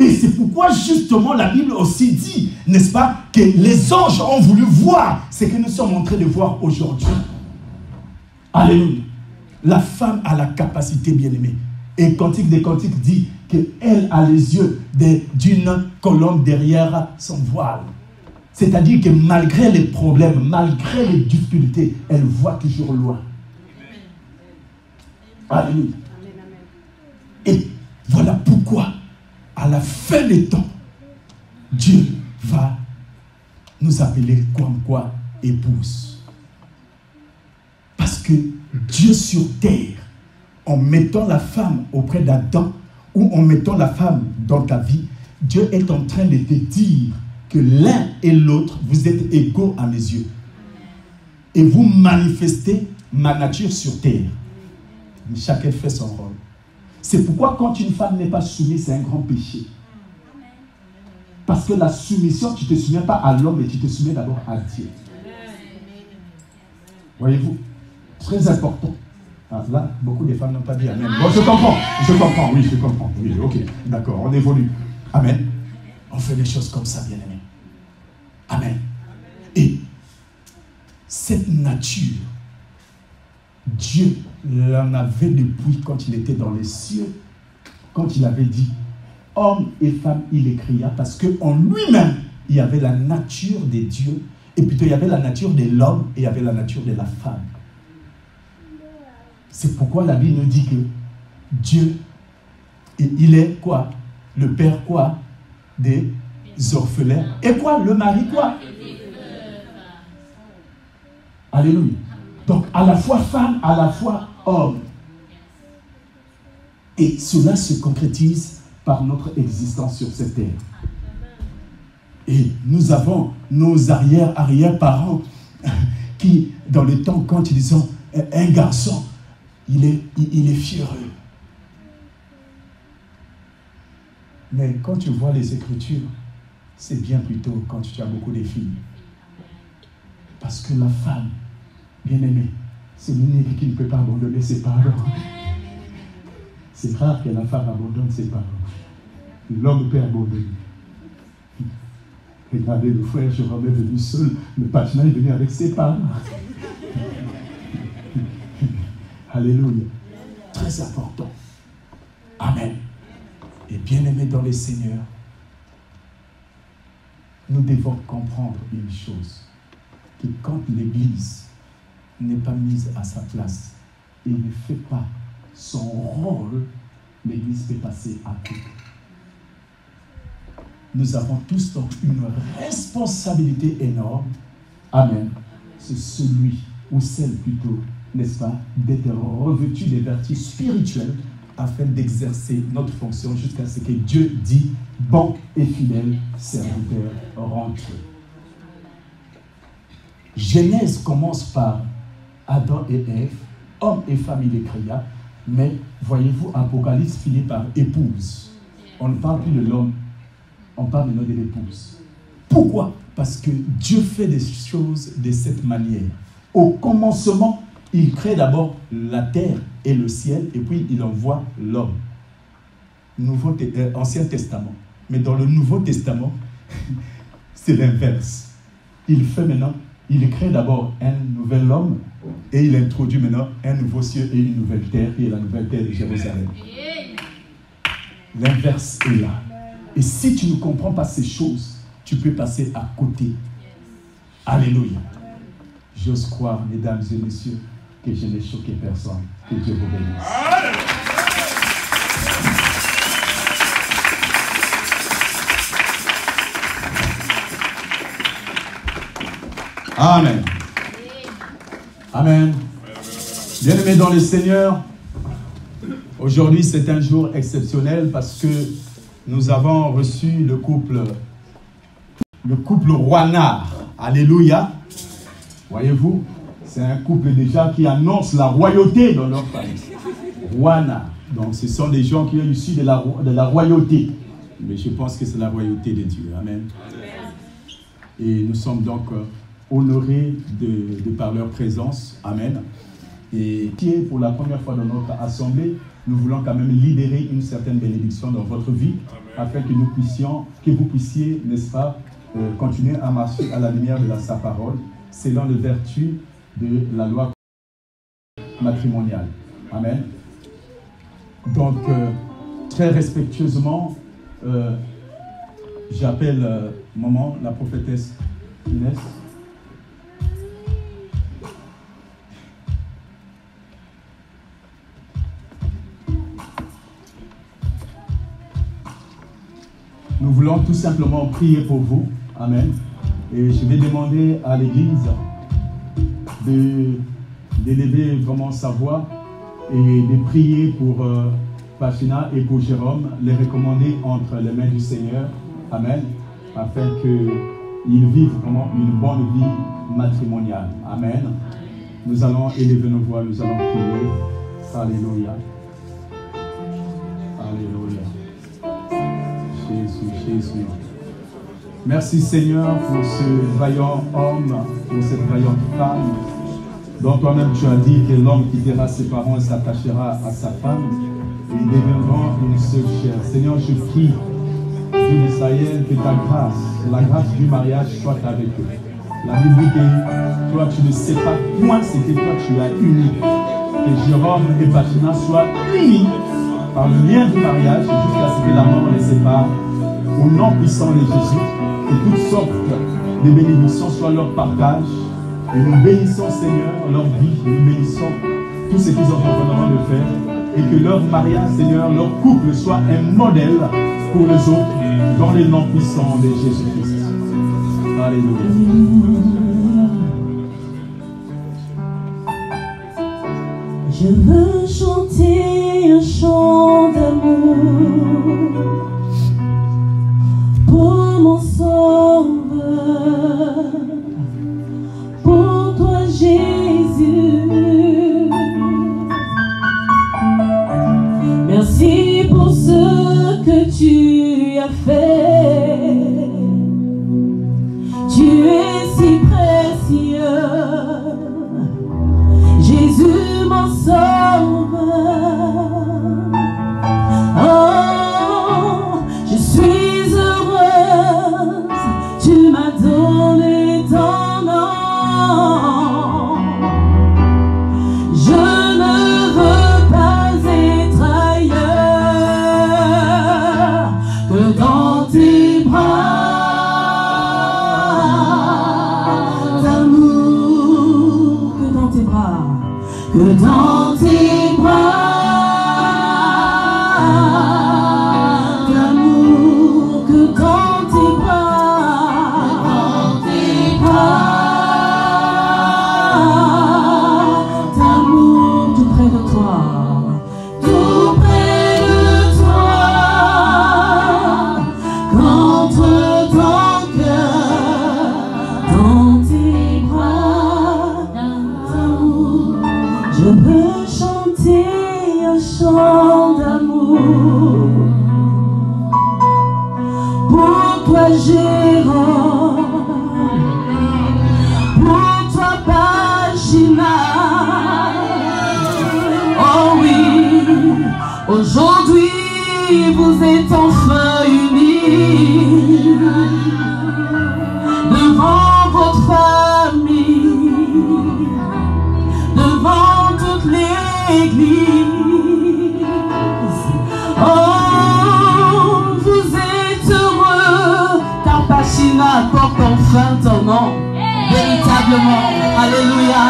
Et c'est pourquoi justement la Bible aussi dit, n'est-ce pas, que les anges ont voulu voir ce que nous sommes en train de voir aujourd'hui. Alléluia. La femme a la capacité, bien-aimée. Et Cantique des Cantiques dit qu'elle a les yeux d'une colombe derrière son voile. C'est-à-dire que malgré les problèmes, malgré les difficultés, elle voit toujours loin. Alléluia. Et voilà pourquoi, à la fin des temps, Dieu va nous appeler comme quoi épouse. Parce que Dieu sur terre, en mettant la femme auprès d'Adam, ou en mettant la femme dans ta vie, Dieu est en train de te dire que l'un et l'autre, vous êtes égaux à mes yeux. Et vous manifestez ma nature sur terre. Mais chacun fait son rôle. C'est pourquoi quand une femme n'est pas soumise, c'est un grand péché. Parce que la soumission, tu ne te soumets pas à l'homme, mais tu te soumets d'abord à Dieu. Voyez-vous, très important. Ah, là, beaucoup de femmes n'ont pas dit Amen. Bon, je comprends, oui, je comprends. Oui, ok, d'accord, on évolue. Amen. On fait des choses comme ça, bien-aimés. Amen. Et cette nature, Dieu l'en avait depuis quand il était dans les cieux, quand il avait dit homme et femme, il les créa, parce qu'en lui-même, il y avait la nature des dieux, et plutôt il y avait la nature de l'homme et il y avait la nature de la femme. C'est pourquoi la Bible nous dit que Dieu, il est quoi? Le père quoi? Des orphelins. Et quoi? Le mari quoi? Alléluia. Donc à la fois femme, à la fois homme. Et cela se concrétise par notre existence sur cette terre. Et nous avons nos arrière-parents qui, dans le temps, quand ils ont un garçon, il est fiéreux. Mais quand tu vois les Écritures, c'est bien plutôt quand tu as beaucoup de filles. Parce que la femme, bien-aimée, c'est l'unique qui ne peut pas abandonner ses parents. C'est rare que la femme abandonne ses parents. L'homme peut abandonner. Regardez le frère Jérôme est venu seul, le patinage est venu avec ses parents. Alléluia. Très important. Amen. Et bien-aimés dans le Seigneur, nous devons comprendre une chose, que quand l'Église n'est pas mise à sa place et ne fait pas son rôle, l'Église peut passer à côté. Nous avons tous donc une responsabilité énorme. Amen. C'est celui, ou celle plutôt, n'est-ce pas, d'être revêtu des vertus spirituelles afin d'exercer notre fonction jusqu'à ce que Dieu dit bon et fidèle serviteur rentre. Genèse commence par Adam et Ève, homme et femme il les créa, mais voyez-vous, Apocalypse finit par épouse. On ne parle plus de l'homme, on parle maintenant de l'épouse. Pourquoi? Parce que Dieu fait des choses de cette manière. Au commencement, il crée d'abord la terre et le ciel, et puis il envoie l'homme. Ancien Testament. Mais dans le Nouveau Testament, c'est l'inverse. Il fait maintenant, il crée d'abord un nouvel homme, et il introduit maintenant un nouveau ciel et une nouvelle terre, qui est la nouvelle terre de Jérusalem. L'inverse est là. Et si tu ne comprends pas ces choses, tu peux passer à côté. Alléluia. J'ose croire, mesdames et messieurs, que je n'ai choqué personne. Que Dieu vous bénisse. Amen. Amen. Bien-aimés dans le Seigneur, aujourd'hui c'est un jour exceptionnel parce que nous avons reçu le couple Roinard. Alléluia. Voyez-vous, c'est un couple déjà qui annonce la royauté dans leur famille. Roinard. Donc ce sont des gens qui sont issus de la royauté. Mais je pense que c'est la royauté de Dieu. Amen. Et nous sommes donc honorés de par leur présence. Amen. Et pour la première fois dans notre assemblée, nous voulons quand même libérer une certaine bénédiction dans votre vie, afin que vous puissiez, n'est-ce pas, continuer à marcher à la lumière de sa parole, selon les vertus de la loi matrimoniale. Amen. Donc, très respectueusement, j'appelle maman, la prophétesse Inès. Nous voulons tout simplement prier pour vous. Amen. Et je vais demander à l'Église d'élever vraiment sa voix et de prier pour Pachina et pour Jérôme, les recommander entre les mains du Seigneur. Amen. Afin qu'ils vivent vraiment une bonne vie matrimoniale. Amen. Nous allons élever nos voix, nous allons prier. Alléluia. Alléluia. Jésus, Jésus. Merci Seigneur pour ce vaillant homme, pour cette vaillante femme, dont toi-même tu as dit que l'homme quittera ses parents et s'attachera à sa femme, et ils deviendront une seule chair. Seigneur, je prie, Dieu d'Israël, que ta grâce, la grâce du mariage soit avec eux. La Bible dit que toi tu ne sais pas point ce que toi tu as uni. Que Jérôme et Pachina soient unis par le lien du mariage jusqu'à ce que la mort les sépare. Au nom puissant de Jésus, que toutes sortes de bénédictions soient leur partage. Et nous bénissons, Seigneur, leur vie. Nous bénissons tout ce qu'ils ont en de faire. Et que leur mariage, Seigneur, leur couple soit un modèle pour les autres dans le nom puissant de Jésus-Christ. Alléluia. Je veux chanter un chant d'amour pour mon Sauveur, pour toi Jésus. Merci pour ce que tu as fait. Tu es si précieux, Jésus mon Sauveur. Oh, je suis heureuse, tu m'as donné ton nom. Je ne veux pas être ailleurs que dans tes bras. Que dans tes bras d'amour, que dans tes bras d'amour, tout près de toi, tout près de toi, contre ton cœur, dans tes bras d'amour. Je veux chanter un chant d'amour pour toi Jérôme, pour toi Pachina. Oh oui, aujourd'hui vous êtes enfin unis devant votre famille, devant toute l'église. Oh, vous êtes heureux car Pachina porte enfin ton nom. Véritablement, alléluia.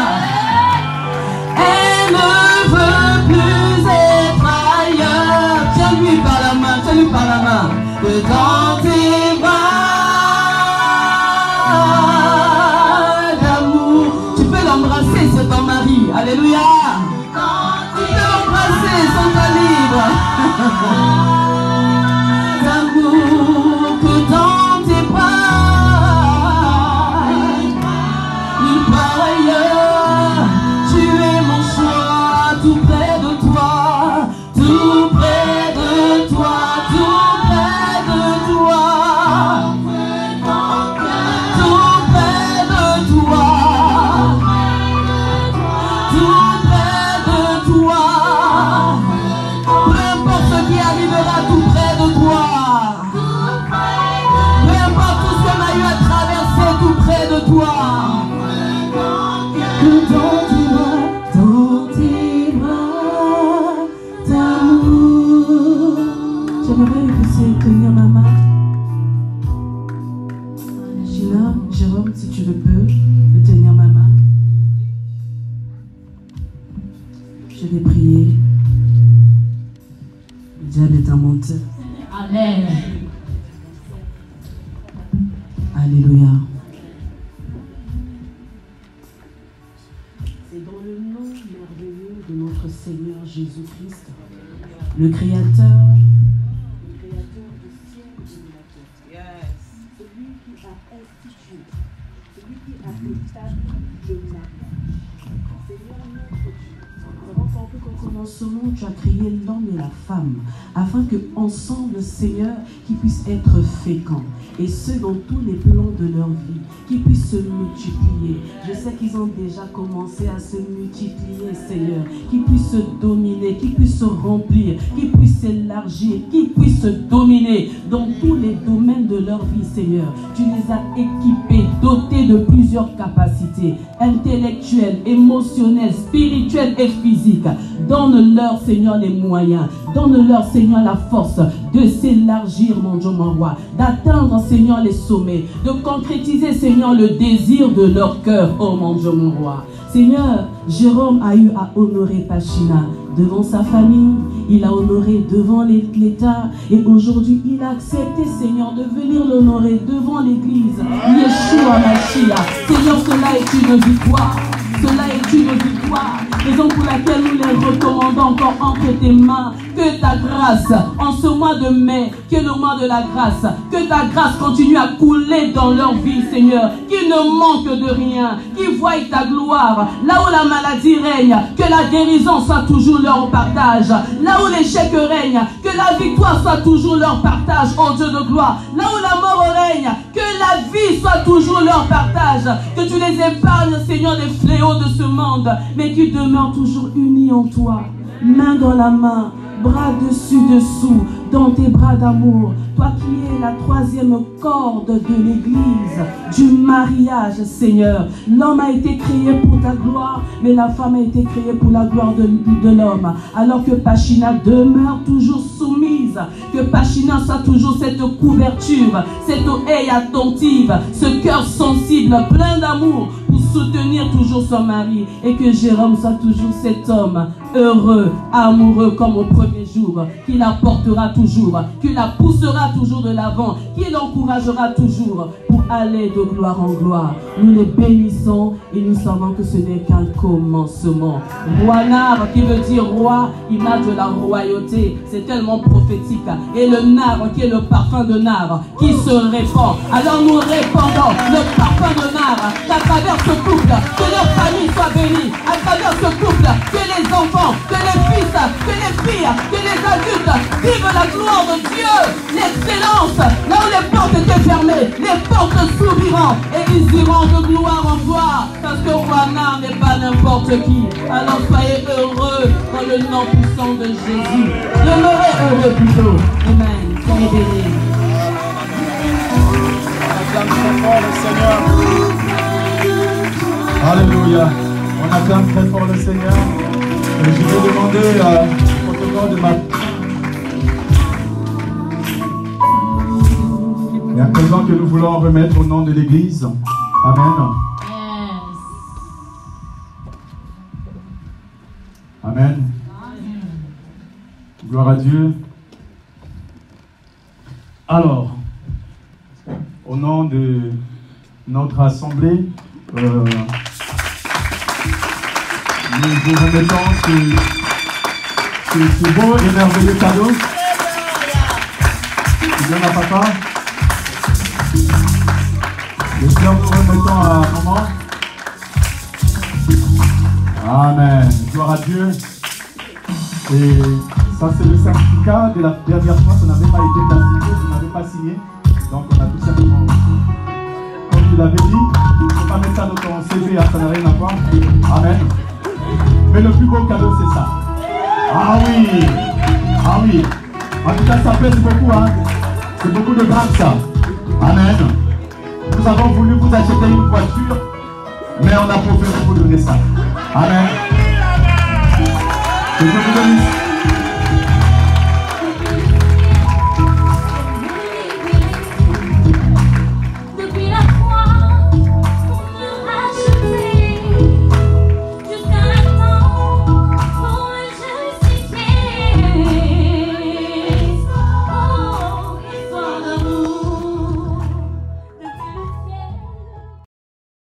Elle ne veut plus être ailleurs. Tiens-lui par la main, tiens-lui par la main. Que dans tes bras d'amour, tu peux l'embrasser, c'est ton mari. Alléluia. Tu peux l'embrasser, son ta libre. D'amour, que dans tes bras, nulle part ailleurs, tu es mon choix, tout près de toi, tout près de toi, tout près de toi, tout près de toi, tout près de toi. Peu importe ce qui arrivera, tout près de toi. Peu importe tout ce qu'on a eu à traverser, tout près de toi. Que dans tes bras d'amour. J'aimerais que vous puissiez tenir ma main. Gina, Jérôme, si tu le peux, de tenir ma main. Je vais prier. Le diable est un menteur. Amen. Alléluia. C'est dans le nom merveilleux de notre Seigneur Jésus-Christ le Créateur du ciel et de la terre. Celui qui a institué, celui qui a établi le mariage. Seigneur notre Dieu, avant qu'au commencement tu as créé l'homme et la femme, afin que ensemble, Seigneur, qu'ils puissent être féconds, et ce dans tous les plans de leur vie, qu'ils puissent se multiplier. Je sais qu'ils ont déjà commencé à se multiplier, Seigneur, qu'ils puissent se dominer, qu'ils puissent se remplir, qu'ils puissent s'élargir, qu'ils puissent se dominer dans tous les domaines de leur vie, Seigneur. Tu les as équipés, dotés de plusieurs capacités intellectuelles, émotionnelles, spirituelles et physiques. Donne-leur, Seigneur, les moyens. Donne-leur, Seigneur, la force de s'élargir, mon Dieu, mon roi, d'atteindre, Seigneur, les sommets, de concrétiser, Seigneur, le désir de leur cœur, oh mon Dieu, mon roi. Seigneur, Jérôme a eu à honorer Pachina devant sa famille, il a honoré devant l'État, et aujourd'hui il a accepté, Seigneur, de venir l'honorer devant l'Église. Yeshua Mashiach. Seigneur, cela est une victoire. Cela est une victoire, raison pour laquelle nous les recommandons encore entre tes mains. Que ta grâce, en ce mois de mai, qui est le mois de la grâce, que ta grâce continue à couler dans leur vie, Seigneur, qu'ils ne manquent de rien, qu'ils voient ta gloire, là où la maladie règne, que la guérison soit toujours leur partage, là où l'échec règne, que la victoire soit toujours leur partage, ô Dieu de gloire, là où la mort règne, que la vie soit toujours leur partage, que tu les épargnes, Seigneur, des fléaux de ce monde, mais qu'ils demeurent toujours unis en toi, main dans la main, bras dessus dessous, dans tes bras d'amour, toi qui es la troisième corde de l'église, du mariage, Seigneur. L'homme a été créé pour ta gloire, mais la femme a été créée pour la gloire de l'homme. Alors que Pachina demeure toujours soumise, que Pachina soit toujours cette couverture, cette oreille attentive, ce cœur sensible, plein d'amour, pour soutenir toujours son mari, et que Jérôme soit toujours cet homme heureux, amoureux comme au premier jour, qui la portera toujours, qui la poussera toujours de l'avant, qui l'encouragera toujours pour aller de gloire en gloire. Nous les bénissons et nous savons que ce n'est qu'un commencement. Roi-Nar, qui veut dire roi, image de la royauté, c'est tellement prophétique. Et le nard, qui est le parfum de nard, qui se répand. Alors nous répandons le parfum de nard à travers ce couple, que leur famille soit bénie, à travers ce couple, que les enfants, que les fils, que les filles, que les adultes vivent la gloire de Dieu, l'excellence, là où les portes étaient fermées, les portes s'ouvriront et ils iront de gloire en gloire, parce que Roi-Nar n'est pas n'importe qui. Alors soyez heureux dans le nom puissant de Jésus. Demeurez heureux plutôt. Amen. Soyez bénis. Alléluia. On acclame très fort le Seigneur. Et je vais demander au protocole de ma... Il y a un présent que nous voulons remettre au nom de l'Église. Amen. Amen. Gloire à Dieu. Alors, au nom de notre assemblée, nous vous remettons ce beau et merveilleux cadeau. Tu donnes à papa. Et puis nous remettons à maman. Amen. Gloire à Dieu. Et ça, c'est le certificat de la dernière fois qu'on n'avait pas été signé, qu'on n'avait pas signé. Donc, on a tout simplement, comme je l'avais dit, il ne faut pas mettre ça dans ton CV, ça n'a rien à voir. Amen. Mais le plus beau cadeau, c'est ça. Ah oui. Ah oui. En tout cas, ça pèse beaucoup, hein. C'est beaucoup de grammes, ça. Amen. Nous avons voulu vous acheter une voiture, mais on a préféré vous donner ça. Amen. Que Dieu vous bénisse.